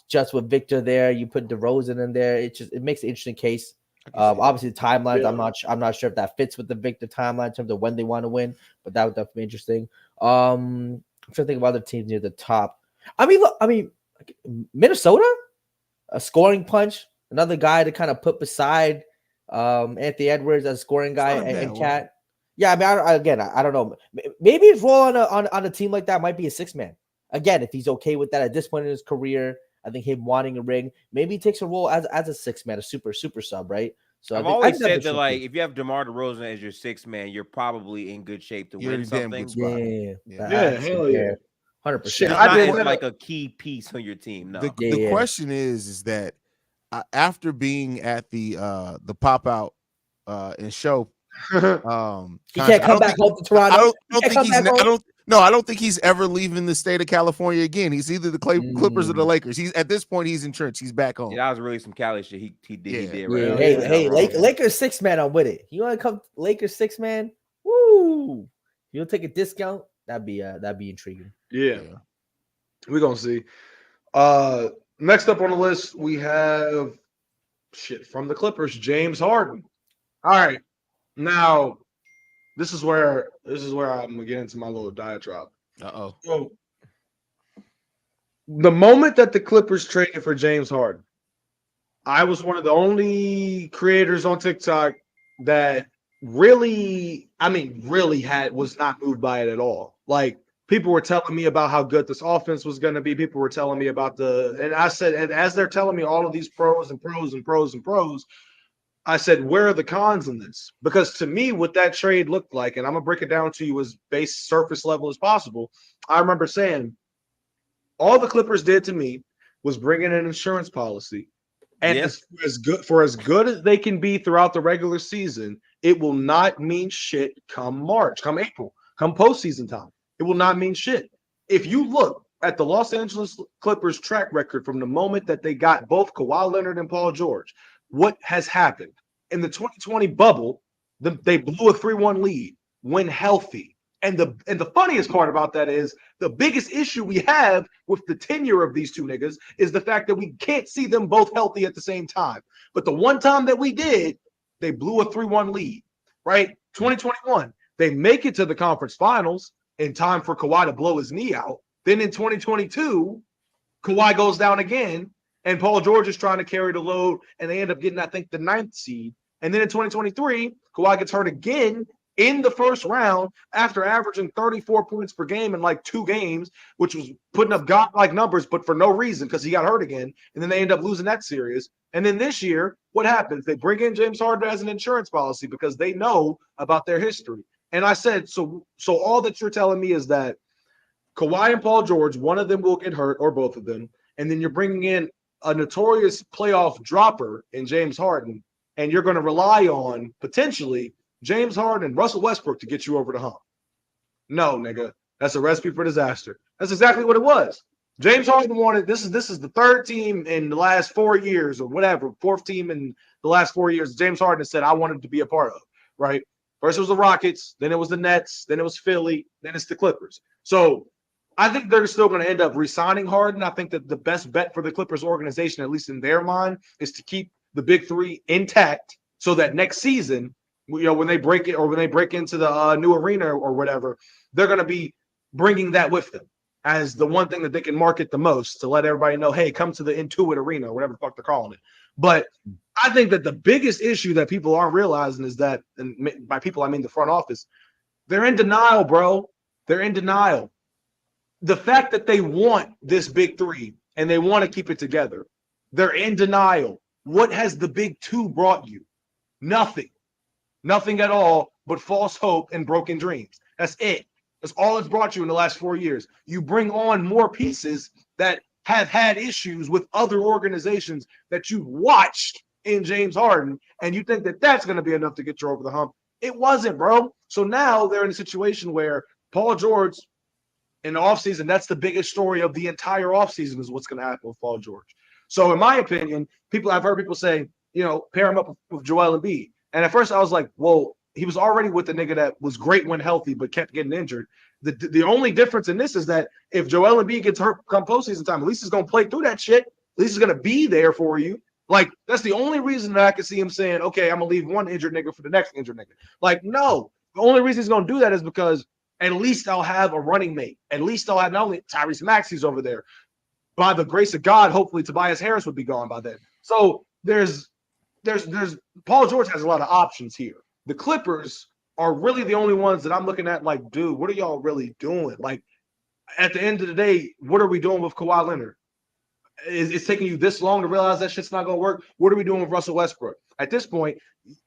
[SPEAKER 4] Just with Victor there, you put DeRozan in there. It makes an interesting case. Obviously, the timelines. I'm not sure if that fits with the Victor timeline in terms of when they want to win, but that would definitely be interesting. I'm trying to think of other teams near the top. I mean, Minnesota, a scoring punch, another guy to kind of put beside Anthony Edwards as a scoring guy and Cat. Yeah, I mean, I don't know. Maybe his role on a team like that might be a 6-man. Again, if he's okay with that at this point in his career, I think him wanting a ring, maybe he takes a role as a 6-man, a super sub, right? So
[SPEAKER 2] I've always said that, like, if you have DeMar DeRozan as your 6-man, you're probably in good shape to win something.
[SPEAKER 3] Hell yeah.
[SPEAKER 4] 100%.
[SPEAKER 2] He's not like a key piece on your team. No.
[SPEAKER 1] The question is that after being at the pop out and show,
[SPEAKER 4] he can't come back home to Toronto.
[SPEAKER 1] I don't think he's ever leaving the state of California again. He's either the Clippers or the Lakers. He's at this point he's entrenched. He's back home.
[SPEAKER 2] Yeah, that was really some Cali shit. He did.
[SPEAKER 4] Right? Hey, Lakers 6-man. I'm with it. You want to come Lakers 6-man? Woo! You'll take a discount. That'd be intriguing.
[SPEAKER 3] Yeah. We're gonna see. Next up on the list, we have from the Clippers, James Harden. All right. Now, this is where I'm gonna get into my little diatribe. So, the moment that the Clippers traded for James Harden, I was one of the only creators on TikTok that really was not moved by it at all. Like, people were telling me about how good this offense was going to be. People were telling me about and I said, and as they're telling me all of these pros and pros and pros and pros, I said, where are the cons in this? Because to me, what that trade looked like, and I'm going to break it down to you as base surface level as possible. I remember saying, all the Clippers did to me was bring in an insurance policy. And as good as they can be throughout the regular season, it will not mean shit come March, come April, come postseason time. It will not mean shit. If you look at the Los Angeles Clippers track record from the moment that they got both Kawhi Leonard and Paul George, what has happened? In the 2020 bubble, they blew a 3-1 lead when healthy. And the funniest part about that is the biggest issue we have with the tenure of these two niggas is the fact that we can't see them both healthy at the same time. But the one time that we did, they blew a 3-1 lead, right? 2021, they make it to the conference finals in time for Kawhi to blow his knee out. Then in 2022, Kawhi goes down again, and Paul George is trying to carry the load, and they end up getting, I think, the 9th seed. And then in 2023, Kawhi gets hurt again in the first round after averaging 34 points per game in like 2 games, which was putting up godlike numbers, but for no reason because he got hurt again. And then they end up losing that series. And then this year, what happens? They bring in James Harden as an insurance policy because they know about their history. And I said, so all that you're telling me is that Kawhi and Paul George, one of them will get hurt or both of them. And then you're bringing in a notorious playoff dropper in James Harden, and you're going to rely on potentially James Harden and Russell Westbrook to get you over the hump. No, nigga. That's a recipe for disaster. That's exactly what it was. James Harden wanted, this is the 3rd team in the last 4 years or whatever, 4th team in the last 4 years, James Harden said, I wanted to be a part of, right? First it was the Rockets, then it was the Nets, then it was Philly, then it's the Clippers. So I think they're still going to end up re-signing Harden. I think that the best bet for the Clippers organization, at least in their mind, is to keep the big 3 intact so that next season, when they break it or when they break into the new arena or whatever, they're going to be bringing that with them as the one thing that they can market the most to let everybody know, hey, come to the Intuit Arena or whatever the fuck they're calling it. But I think that the biggest issue that people aren't realizing is that, and by people I mean the front office, they're in denial, bro. They're in denial. The fact that they want this big 3 and they want to keep it together, they're in denial. What has the big 2 brought you? Nothing. Nothing at all but false hope and broken dreams. That's it. That's all it's brought you in the last 4 years. You bring on more pieces that have had issues with other organizations that you watched in James Harden, and you think that that's going to be enough to get you over the hump. It wasn't, bro. So now they're in a situation where Paul George in the offseason, that's the biggest story of the entire offseason is what's going to happen with Paul George. So in my opinion, I've heard people say, pair him up with Joel Embiid. And at first I was like, well, he was already with the nigga that was great when healthy, but kept getting injured. The only difference in this is that if Joel Embiid gets hurt come postseason time, at least he's going to play through that shit. At least he's going to be there for you. Like, that's the only reason that I can see him saying, okay, I'm going to leave one injured nigga for the next injured nigga. Like, no. The only reason he's going to do that is because at least I'll have a running mate. At least I'll have not only Tyrese Maxey's over there. By the grace of God, hopefully Tobias Harris would be gone by then. So there's Paul George has a lot of options here. The Clippers are really the only ones that I'm looking at like, dude, what are y'all really doing? Like, at the end of the day, what are we doing with Kawhi Leonard? It's taking you this long to realize that shit's not going to work. What are we doing with Russell Westbrook? At this point,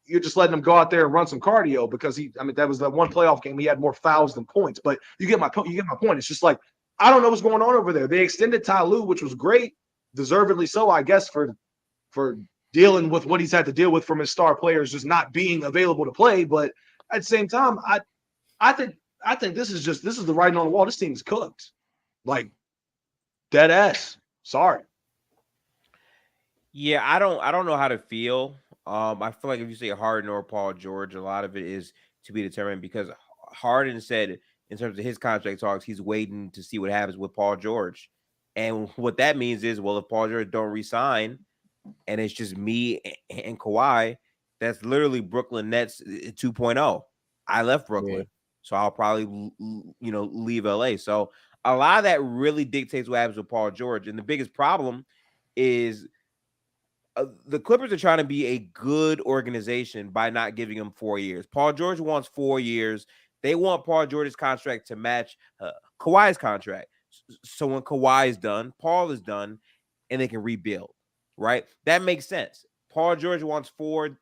[SPEAKER 3] you're just letting him go out there and run some cardio because that was the one playoff game. He had more fouls than points, but you get my point. It's just like, I don't know what's going on over there. They extended Ty Lue, which was great, deservedly so, I guess, for dealing with what he's had to deal with from his star players just not being available to play. But at the same time, I think this is the writing on the wall. This team's cooked. Like, dead ass. Sorry.
[SPEAKER 2] Yeah, I don't know how to feel. I feel like if you say Harden or Paul George, a lot of it is to be determined because Harden said in terms of his contract talks, he's waiting to see what happens with Paul George. And what that means is, well, if Paul George don't resign and it's just me and Kawhi, that's literally Brooklyn Nets 2.0. I left Brooklyn, so I'll probably, leave LA. So a lot of that really dictates what happens with Paul George. And the biggest problem is the Clippers are trying to be a good organization by not giving him 4 years. Paul George wants 4 years. They want Paul George's contract to match Kawhi's contract. So when Kawhi is done, Paul is done, and they can rebuild, right? That makes sense. Paul George wants 4.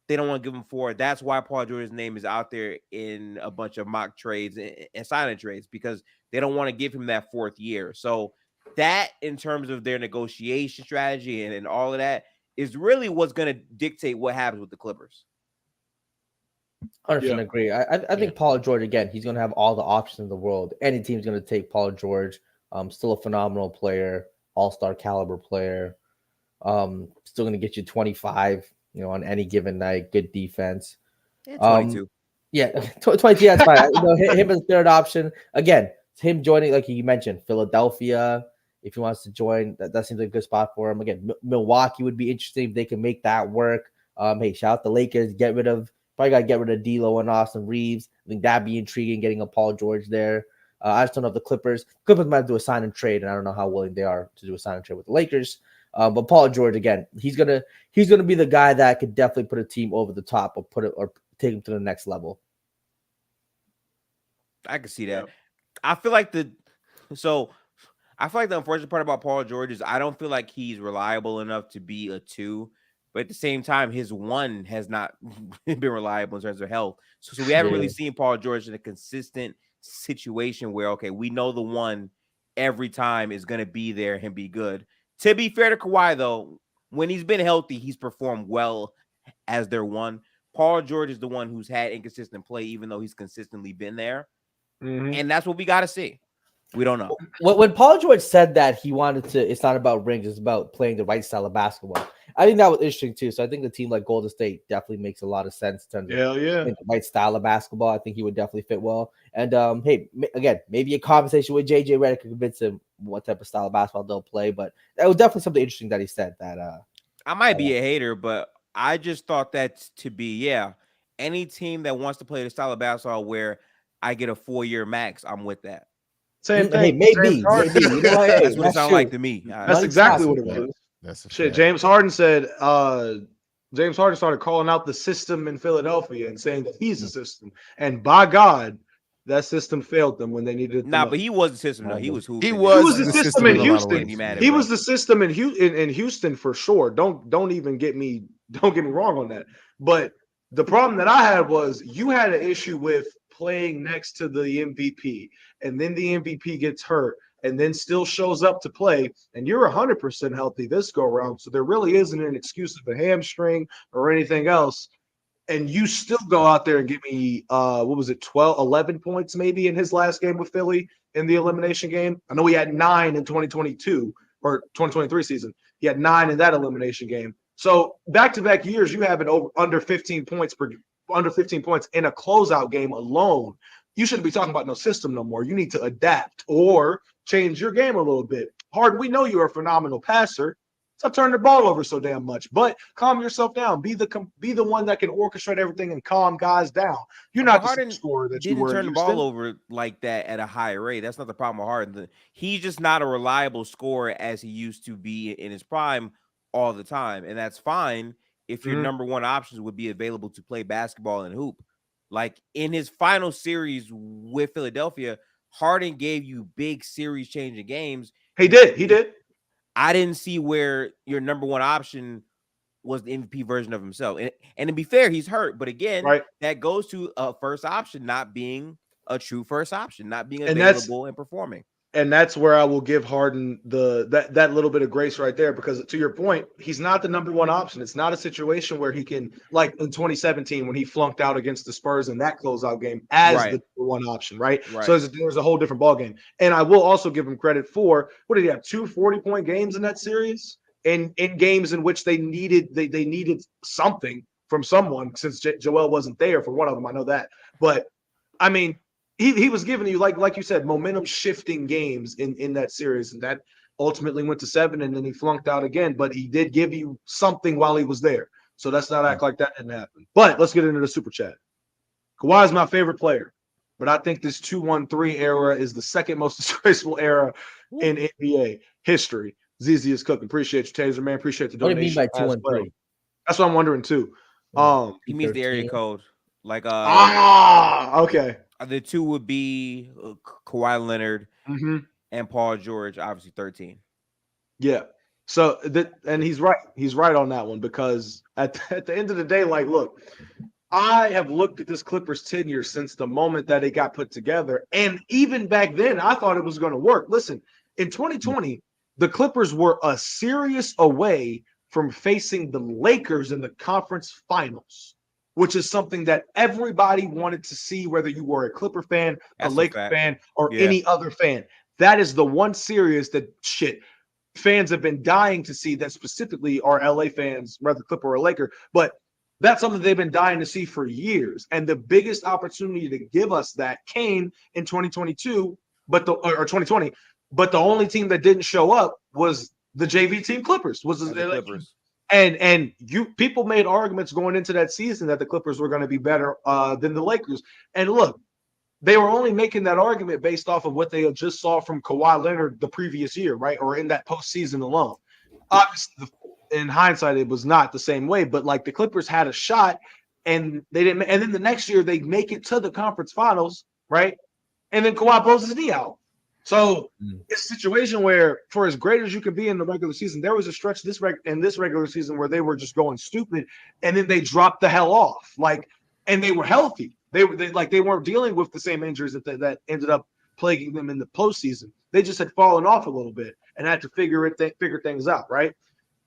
[SPEAKER 2] They don't want to give him 4. That's why Paul George's name is out there in a bunch of mock trades and signing trades, because they don't want to give him that 4th year. So that, in terms of their negotiation strategy and all of that, is really what's going to dictate what happens with the Clippers.
[SPEAKER 4] 100% agree. I think Paul George, again, he's going to have all the options in the world. Any team's going to take Paul George. Still a phenomenal player, all-star caliber player. Still going to get you 25, on any given night. Good defense.
[SPEAKER 2] 22.
[SPEAKER 4] 22. That's fine. Him as third option. Again, him joining, like you mentioned, Philadelphia. If he wants to join, that seems like a good spot for him. Again, Milwaukee would be interesting if they can make that work. Hey, shout out the Lakers. Probably got to get rid of D'Lo and Austin Reeves. I think that'd be intriguing, getting a Paul George there. I just don't know if the Clippers might do a sign and trade, and I don't know how willing they are to do a sign and trade with the Lakers. But Paul George, again, he's gonna be the guy that could definitely put a team over the top or take him to the next level.
[SPEAKER 2] I can see that. I feel like the unfortunate part about Paul George is I don't feel like he's reliable enough to be a 2, but at the same time, his 1 has not been reliable in terms of health. So we haven't really seen Paul George in a consistent situation where, okay, we know the 1 every time is going to be there and be good. To be fair to Kawhi, though, when he's been healthy, he's performed well as their 1. Paul George is the one who's had inconsistent play, even though he's consistently been there. Mm-hmm. And that's what we got to see. We don't know.
[SPEAKER 4] When Paul George said that he wanted to, it's not about rings, it's about playing the right style of basketball. I think that was interesting too. So I think the team like Golden State definitely makes a lot of sense in terms of the right style of basketball. I think he would definitely fit well. And hey, again, maybe a conversation with JJ Redick could convince him what type of style of basketball they'll play. But that was definitely something interesting that he said. That
[SPEAKER 2] I might be a hater, but I just thought that to be any team that wants to play the style of basketball where I get a 4-year max, I'm with that.
[SPEAKER 3] Same thing.
[SPEAKER 4] Hey, maybe.
[SPEAKER 2] That's what it sounds like to me.
[SPEAKER 3] That's exactly what it was.
[SPEAKER 1] That's
[SPEAKER 3] shit. James Harden said. James Harden started calling out the system in Philadelphia and saying that he's the system. And by God, that system failed them when they needed.
[SPEAKER 2] But he was the system. No, he was who?
[SPEAKER 3] He was the system in Houston. He was the system in Houston for sure. Don't even get me. Don't get me wrong on that. But the problem that I had was you had an issue with playing next to the MVP, and then the MVP gets hurt, and then still shows up to play, and you're 100% healthy this go around. So there really isn't an excuse of a hamstring or anything else. And you still go out there and give me, 11 points maybe in his last game with Philly in the elimination game. I know he had 9 in 2022 or 2023 season. He had 9 in that elimination game. So back-to-back years, you have under 15 points in a closeout game alone. You shouldn't be talking about no system no more. You need to adapt or change your game a little bit. Harden, we know you're a phenomenal passer. Stop turning the ball over so damn much, but calm yourself down. Be the one that can orchestrate everything and calm guys down. You're not the
[SPEAKER 2] Harden
[SPEAKER 3] scorer that you
[SPEAKER 2] didn't
[SPEAKER 3] were in
[SPEAKER 2] turn the
[SPEAKER 3] Houston.
[SPEAKER 2] ball over like that at a high rate. That's not the problem with Harden. He's just not a reliable scorer as he used to be in his prime all the time, and that's fine if your number one options would be available to play basketball and hoop. Like in his final series with Philadelphia, Harden gave you big series changing games.
[SPEAKER 3] He did.
[SPEAKER 2] I didn't see where your number one option was the MVP version of himself. And to be fair, he's hurt. But again, that goes to a first option not being a true first option, not being available and performing.
[SPEAKER 3] And that's where I will give Harden that little bit of grace right there, because to your point, he's not the number one option. It's not a situation where he can, like in 2017 when he flunked out against the Spurs in that closeout game as the number one option, right? So there's a whole different ball game. And I will also give him credit for, what did he have, 2 40-point games in that series? In games in which they needed something from someone, since Joel wasn't there for one of them. I know that. But, I mean, he was giving you, like you said, momentum shifting games in that series, and that ultimately went to 7, and then he flunked out again. But he did give you something while he was there. So let's not act like that didn't happen. But let's get into the super chat. Kawhi is my favorite player, but I think this 2-1-3 era is the second most disgraceful era in NBA history. ZZ is cooking. Appreciate you, Taser, man. Appreciate the donation.
[SPEAKER 4] What do you mean by 2-1-3?
[SPEAKER 3] That's what I'm wondering too.
[SPEAKER 2] He means the area code. Like
[SPEAKER 3] okay.
[SPEAKER 2] The 2 would be Kawhi Leonard and Paul George, obviously 13.
[SPEAKER 3] Yeah. So and he's right. He's right on that one, because at the end of the day, like, look, I have looked at this Clippers tenure since the moment that it got put together, and even back then, I thought it was going to work. Listen, in 2020, the Clippers were a series away from facing the Lakers in the conference finals, which is something that everybody wanted to see, whether you were a Clipper fan, a Laker fan, or any other fan. That is the one series that fans have been dying to see, that specifically are LA fans, whether Clipper or Laker. But that's something they've been dying to see for years. And the biggest opportunity to give us that came in 2022, or 2020. But the only team that didn't show up was the JV team Clippers. The Clippers. And people made arguments going into that season that the Clippers were going to be better than the Lakers. And look, they were only making that argument based off of what they had just saw from Kawhi Leonard the previous year, right? Or in that postseason alone. Obviously, in hindsight, it was not the same way, but like the Clippers had a shot and they didn't. And then the next year they make it to the conference finals, right? And then Kawhi blows his knee out. So it's a situation where, for as great as you can be in the regular season, there was a stretch in this regular season where they were just going stupid, and then they dropped the hell off. And they were healthy. They weren't dealing with the same injuries that ended up plaguing them in the postseason. They just had fallen off a little bit and had to figure things out, right?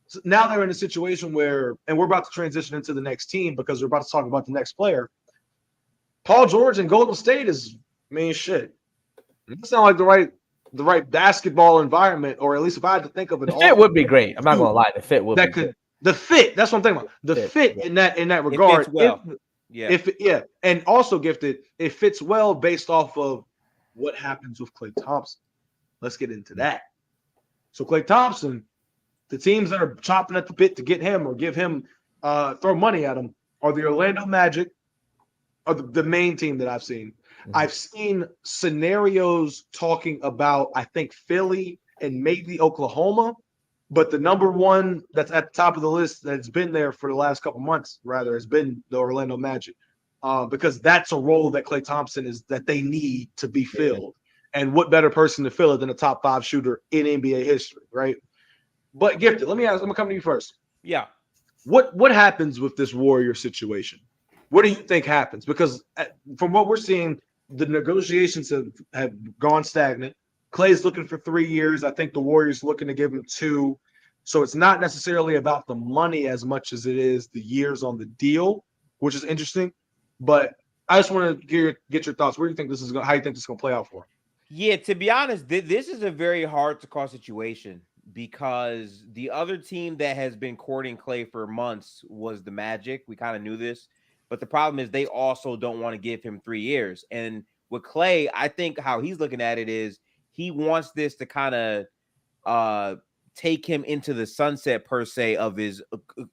[SPEAKER 3] So now they're in a situation where, and we're about to transition into the next team because we're about to talk about the next player. Paul George and Golden State is, shit. It sounds like the right basketball environment, or at least if I had to think of it,
[SPEAKER 4] the fit would be great. I'm not gonna lie, the fit would be good.
[SPEAKER 3] The fit. That's what I'm thinking about. The fit in that regard.
[SPEAKER 2] It fits well.
[SPEAKER 3] And also, Gifted, it fits well based off of what happens with Klay Thompson. Let's get into that. So Klay Thompson, the teams that are chopping at the bit to get him or give him throw money at him are the Orlando Magic, are the main team that I've seen. I've seen scenarios talking about, I think, Philly and maybe Oklahoma, but the number one that's at the top of the list that's been there for the last couple months, rather, has been the Orlando Magic, because that's a role that Klay Thompson that they need to be filled. And what better person to fill it than a top 5 shooter in NBA history, right? But Gifted, let me ask. I'm gonna come to you first.
[SPEAKER 2] Yeah.
[SPEAKER 3] What happens with this Warrior situation? What do you think happens? Because from what we're seeing, the negotiations have gone stagnant. Klay's looking for 3 years. I think the Warriors looking to give him 2. So it's not necessarily about the money as much as it is the years on the deal, which is interesting. But I just want to get your thoughts. Where do you think how you think this is going to play out for him?
[SPEAKER 2] Yeah, to be honest, this is a very hard to call situation because the other team that has been courting Clay for months was the Magic. We kind of knew this, but the problem is they also don't want to give him 3 years. And with Clay, I think how he's looking at it is he wants this to kind of take him into the sunset per se of his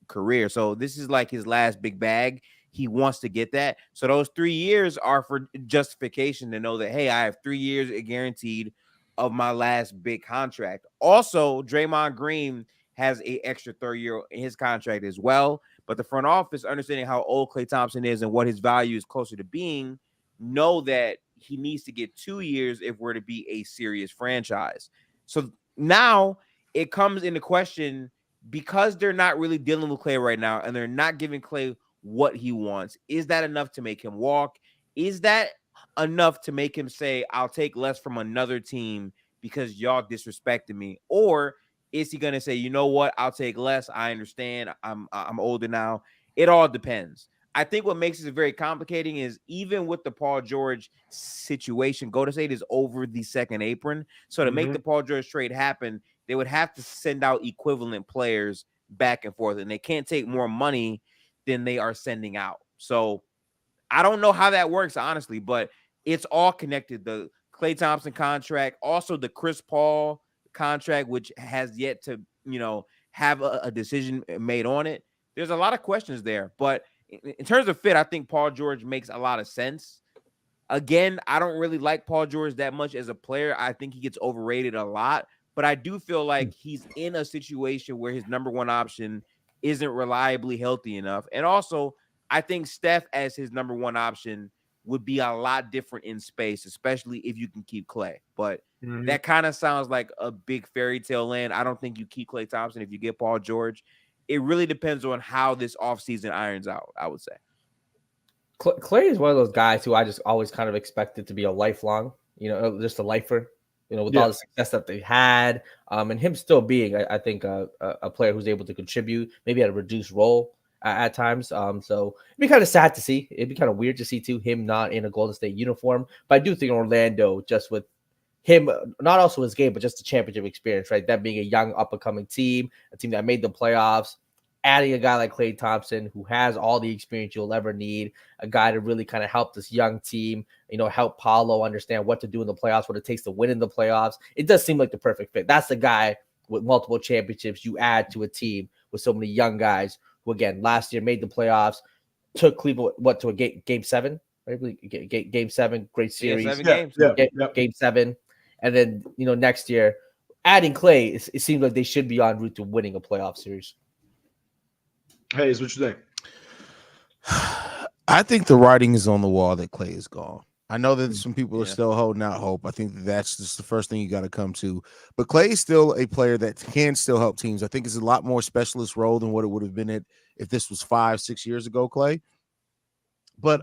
[SPEAKER 2] career. So this is like his last big bag. He wants to get that. So those 3 years are for justification to know that, hey, I have 3 years guaranteed of my last big contract. Also, Draymond Green has an extra 3rd year in his contract as well. But the front office, understanding how old Klay Thompson is and what his value is closer to being, know that he needs to get 2 years if we're to be a serious franchise. So now it comes into question, because they're not really dealing with Klay right now and they're not giving Klay what he wants. Is that enough to make him walk? Is that enough to make him say, I'll take less from another team because y'all disrespected me? Or is he going to say, you know what, I'll take less. I understand. I'm older now. It all depends. I think what makes it very complicating is even with the Paul George situation, Golden State is over the second apron. So to make the Paul George trade happen, they would have to send out equivalent players back and forth, and they can't take more money than they are sending out. So I don't know how that works, honestly, but it's all connected. The Klay Thompson contract, also the Chris Paul contract, which has yet to, have a decision made on it. There's a lot of questions there, but in terms of fit, I think Paul George makes a lot of sense. Again, I don't really like Paul George that much as a player. I think he gets overrated a lot, but I do feel like he's in a situation where his number one option isn't reliably healthy enough. And also, I think Steph as his number one option would be a lot different in space, especially if you can keep Klay. But that kind of sounds like a big fairy tale land. I don't think you keep Klay Thompson if you get Paul George. It really depends on how this offseason irons out, I would say.
[SPEAKER 4] Klay is one of those guys who I just always kind of expected to be a lifelong, just a lifer, with all the success that they had, and him still being, I think, a player who's able to contribute, maybe at a reduced role at times. So it'd be kind of sad to see. It'd be kind of weird to see, too, him not in a Golden State uniform. But I do think Orlando, just with him, not also his game, but just the championship experience, right? That being a young up-and-coming team, a team that made the playoffs, adding a guy like Klay Thompson, who has all the experience you'll ever need, a guy to really kind of help this young team, help Paolo understand what to do in the playoffs, what it takes to win in the playoffs. It does seem like the perfect fit. That's the guy with multiple championships you add to a team with so many young guys who, again, last year made the playoffs, took Cleveland, to a game 7, right? Game 7, great series.
[SPEAKER 2] Yeah, 7 games.
[SPEAKER 4] Game 7. And then, next year, adding Klay, it seems like they should be en route to winning a playoff series.
[SPEAKER 3] Hey, is what you think?
[SPEAKER 1] I think the writing is on the wall that Klay is gone. I know that some people are still holding out hope. I think that's just the first thing you got to come to. But Klay is still a player that can still help teams. I think it's a lot more specialist role than what it would have been if this was 5-6 years ago, Klay. But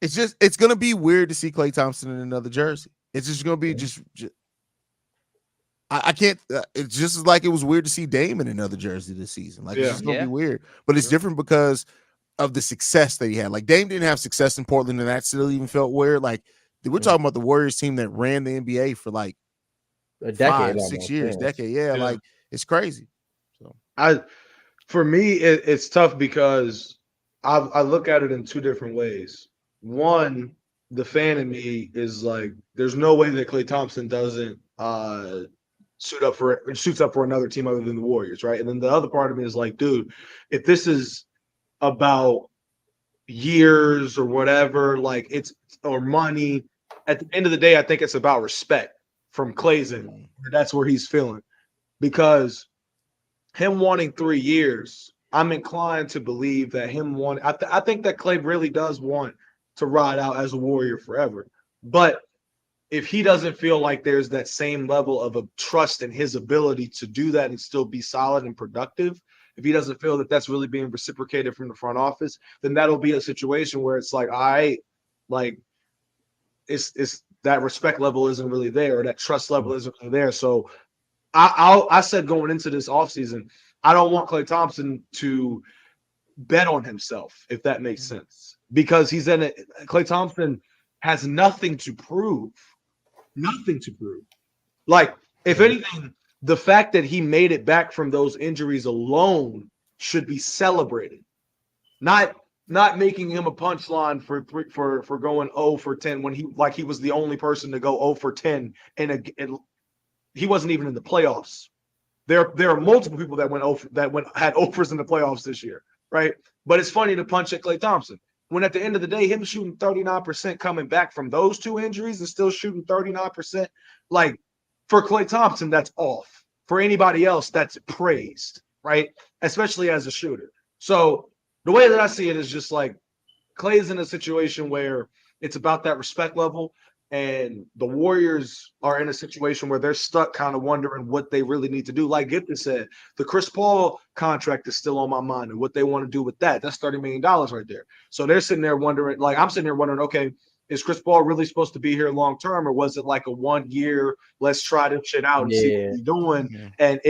[SPEAKER 1] it's going to be weird to see Klay Thompson in another jersey. It's just going to be just I can't. It's just like it was weird to see Dame in another jersey this season. Like it's just gonna be weird, but it's different because of the success that he had. Like Dame didn't have success in Portland, and that still even felt weird. Like we're talking about the Warriors team that ran the NBA for like
[SPEAKER 4] a decade,
[SPEAKER 1] 5-6 years, decade. Yeah, like it's crazy. So
[SPEAKER 3] for me, it's tough because I look at it in two different ways. One, the fan in me is like, there's no way that Klay Thompson doesn't suits up for another team other than the Warriors, right? And then the other part of me is like, dude, if this is about years or whatever, like or money, at the end of the day, I think it's about respect from Klay's end. That's where he's feeling, because him wanting 3 years, I'm inclined to believe that I think that Klay really does want to ride out as a Warrior forever, but if he doesn't feel like there's that same level of a trust in his ability to do that and still be solid and productive, if he doesn't feel that that's really being reciprocated from the front office, then that'll be a situation where it's like, it's that respect level isn't really there, or that trust level isn't really there. So I said going into this offseason, I don't want Klay Thompson to bet on himself, if that makes sense, because Klay Thompson has nothing to prove. Nothing to prove. Like, If anything, the fact that he made it back from those injuries alone should be celebrated. Not making him a punchline for going 0 for 10 when he was the only person to go 0 for 10 and he wasn't even in the playoffs. There are multiple people that had offers in the playoffs this year, right? But it's funny to punch at Klay Thompson when at the end of the day, him shooting 39% coming back from those two injuries and still shooting 39%, like for Klay Thompson, that's off. For anybody else, that's praised, right? Especially as a shooter. So the way that I see it is just like Klay's in a situation where it's about that respect level. And the Warriors are in a situation where they're stuck kind of wondering what they really need to do. Like Gibson said, the Chris Paul contract is still on my mind and what they want to do with that. That's $30 million right there. So they're sitting there wondering, like I'm sitting here wondering, okay, is Chris Paul really supposed to be here long term, or was it like a 1 year, let's try this shit out and see what he's doing? Yeah. And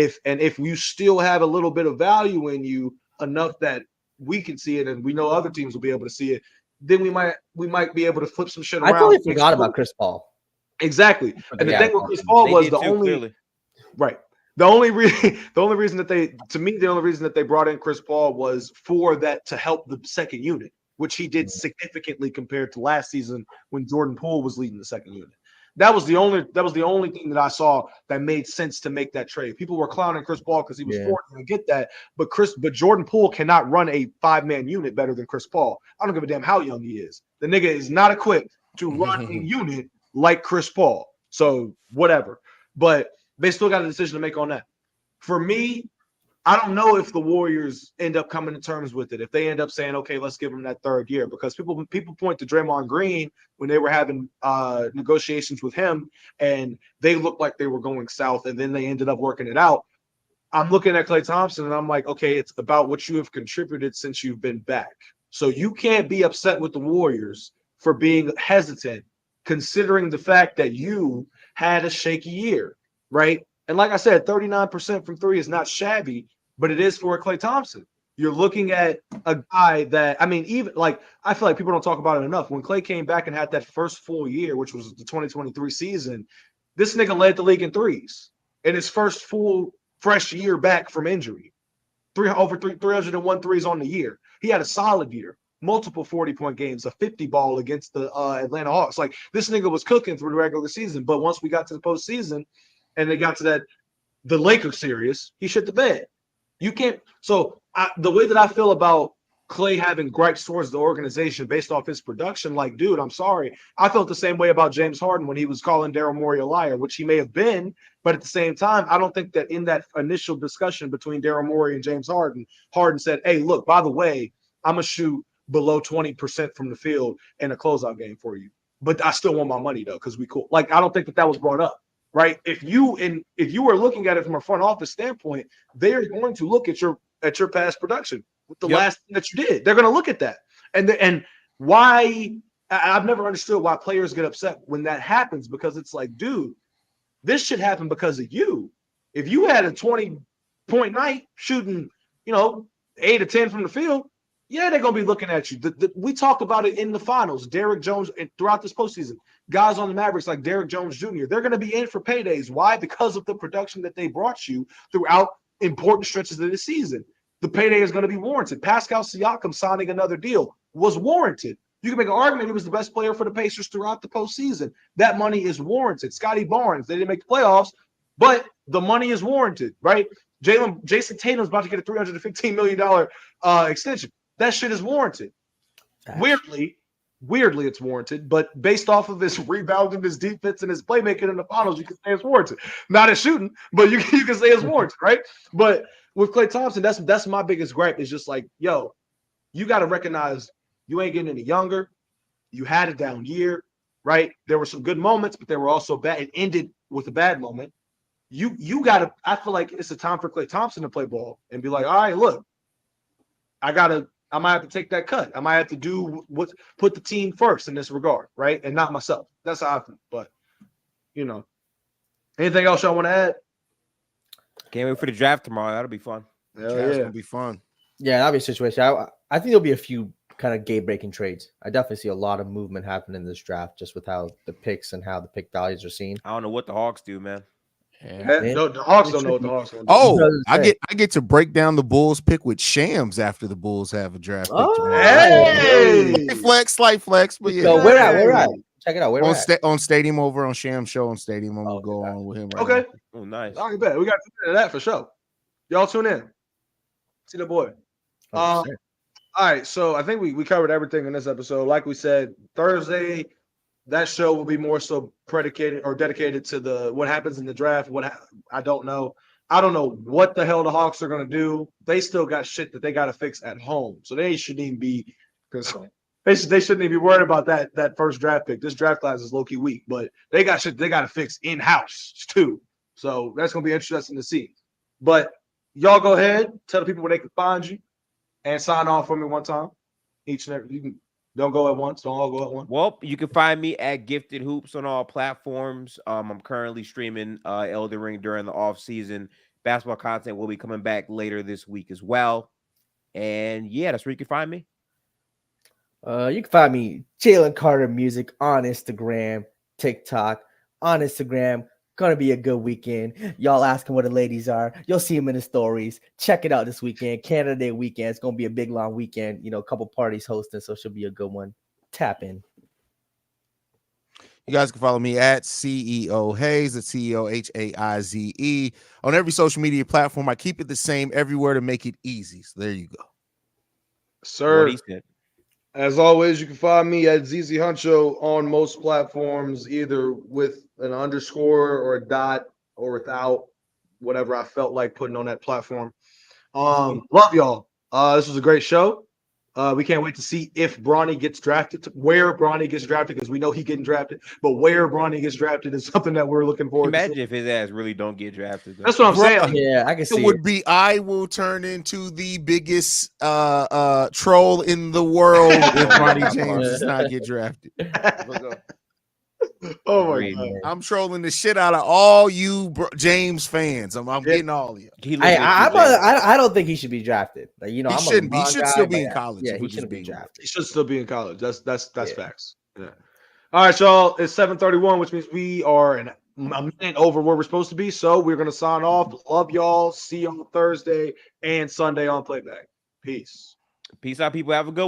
[SPEAKER 3] if you still have a little bit of value in you enough that we can see it and we know other teams will be able to see it, then we might be able to flip some shit around.
[SPEAKER 4] I totally forgot about Chris Paul.
[SPEAKER 3] Exactly. And the thing with Chris Paul was the only reason that they brought in Chris Paul was for that to help the second unit, which he did significantly compared to last season when Jordan Poole was leading the second unit. That was the only thing that I saw that made sense to make that trade. People were clowning Chris Paul because he was 40. I get that, but Jordan Poole cannot run a 5-man unit better than Chris Paul. I don't give a damn how young he is. The nigga is not equipped to run a unit like Chris Paul. So whatever. But they still got a decision to make on that. For me, I don't know if the Warriors end up coming to terms with it. If they end up saying, okay, let's give him that third year, because people point to Draymond Green when they were having negotiations with him and they looked like they were going south and then they ended up working it out. I'm looking at Klay Thompson and I'm like, okay, it's about what you have contributed since you've been back. So you can't be upset with the Warriors for being hesitant, considering the fact that you had a shaky year, right? And like I said, 39% from three is not shabby, but it is for Klay Thompson. You're looking at a guy that, I mean, even like, I feel like people don't talk about it enough. When Klay came back and had that first full year, which was the 2023 season, this nigga led the league in threes in his first full fresh year back from injury. 301 threes on the year. He had a solid year, multiple 40-point games, a 50 ball against the Atlanta Hawks. Like, this nigga was cooking through the regular season, but once we got to the postseason, and they got to the Lakers series, he shit the bed. You can't. So the way that I feel about Klay having gripes towards the organization based off his production, like, dude, I'm sorry. I felt the same way about James Harden when he was calling Daryl Morey a liar, which he may have been. But at the same time, I don't think that in that initial discussion between Daryl Morey and James Harden, Harden said, hey, look, by the way, I'm going to shoot below 20% from the field in a closeout game for you. But I still want my money, though, because we cool. Like, I don't think that was brought up. Right. If you were looking at it from a front office standpoint, they're going to look at your past production with the last thing that you did. They're going to look at that. And why I've never understood why players get upset when that happens, because it's like, dude, this should happen because of you. If you had a 20-point night shooting, 8 or 10 from the field, yeah, they're going to be looking at you. We talked about it in the finals. Derrick Jones, and throughout this postseason, guys on the Mavericks like Derrick Jones Jr., they're going to be in for paydays. Why? Because of the production that they brought you throughout important stretches of the season. The payday is going to be warranted. Pascal Siakam signing another deal was warranted. You can make an argument he was the best player for the Pacers throughout the postseason. That money is warranted. Scotty Barnes, they didn't make the playoffs, but the money is warranted, right? Jason Tatum's about to get a $315 million extension. That shit is warranted. Weirdly, it's warranted, but based off of his rebounding, his defense, and his playmaking in the finals, you can say it's warranted. Not as shooting, but you can say it's warranted, right? But with Klay Thompson, that's my biggest gripe. Is just like, yo, you got to recognize you ain't getting any younger. You had a down year, right? There were some good moments, but there were also bad. It ended with a bad moment. You got to. I feel like it's a time for Klay Thompson to play ball and be like, all right, look, I might have to take that cut. I might have to do put the team first in this regard, right? And not myself. That's how I feel. But, anything else y'all want to add?
[SPEAKER 2] Can't wait for the draft tomorrow. That'll be fun.
[SPEAKER 1] Draft's gonna be fun.
[SPEAKER 4] Yeah, that'll be a situation. I think there'll be a few kind of game-breaking trades. I definitely see a lot of movement happening in this draft, just with how the picks and how the pick values are seen.
[SPEAKER 2] I don't know what the Hawks do, man.
[SPEAKER 1] Yeah.
[SPEAKER 3] The Hawks don't know what the Hawks going to do.
[SPEAKER 1] Oh, I get to break down the Bulls pick with Shams after the Bulls have a draft pick tomorrow.
[SPEAKER 3] Hey!
[SPEAKER 1] Slight flex, but yeah.
[SPEAKER 4] So where at? Check it out. Where
[SPEAKER 1] on Stadium over on Sham Show on Stadium. I'm gonna go on with him. Right
[SPEAKER 3] Okay.
[SPEAKER 2] Oh, nice.
[SPEAKER 3] I bet we got to do that for sure. Y'all tune in. See the boy. All right, so I think we covered everything in this episode. Like we said, Thursday, that show will be more so predicated or dedicated to what happens in the draft. I don't know. I don't know what the hell the Hawks are gonna do. They still got shit that they got to fix at home, so they shouldn't even be they shouldn't even be worried about that first draft pick. This draft class is low key weak, but they got shit they got to fix in house too. So that's gonna be interesting to see. But y'all go ahead, tell the people where they can find you, and sign off for me one time. Each and every, you can don't go at once. Don't all go at once.
[SPEAKER 2] Well, you can find me at Gifted Hoops on all platforms. I'm currently streaming Elden Ring during the off season. Basketball content will be coming back later this week as well. And yeah, that's where you can find me.
[SPEAKER 4] You can find me Jalen Carter Music on Instagram, TikTok, on Instagram. Gonna be a good weekend. Y'all asking where the ladies are. You'll see them in the stories. Check it out this weekend. Canada Day weekend. It's gonna be a big long weekend. You know, a couple parties hosting, so it should be a good one. Tap in.
[SPEAKER 1] You guys can follow me at CEO Hayes, at CEOHAIZE on every social media platform. I keep it the same everywhere to make it easy. So there you go.
[SPEAKER 3] Sir, as always, you can find me at ZZ Huncho on most platforms, either with an underscore or a dot or without, whatever I felt like putting on that platform. Love y'all. This was a great show. We can't wait to see if Bronny gets drafted, where Bronny gets drafted, because we know he's getting drafted, but where Bronny gets drafted is something that we're looking forward to.
[SPEAKER 2] Imagine if his ass really don't get drafted.
[SPEAKER 3] That's what I'm saying.
[SPEAKER 4] Yeah, I can see
[SPEAKER 1] it. Would be I will turn into the biggest troll in the world if Bronny James does not get drafted.
[SPEAKER 3] Oh my God.
[SPEAKER 1] I'm trolling the shit out of all you James fans. I'm getting all of you.
[SPEAKER 4] I don't think he should be drafted. Like, you know,
[SPEAKER 1] He shouldn't be. He should still be in college.
[SPEAKER 4] Yeah, he shouldn't be drafted.
[SPEAKER 3] He should still be in college. That's facts. Yeah. All right, y'all. It's 7:31, which means we are a minute over where we're supposed to be. So we're gonna sign off. Love y'all. See you on Thursday and Sunday on Playback. Peace.
[SPEAKER 2] Peace out, people. Have a good one.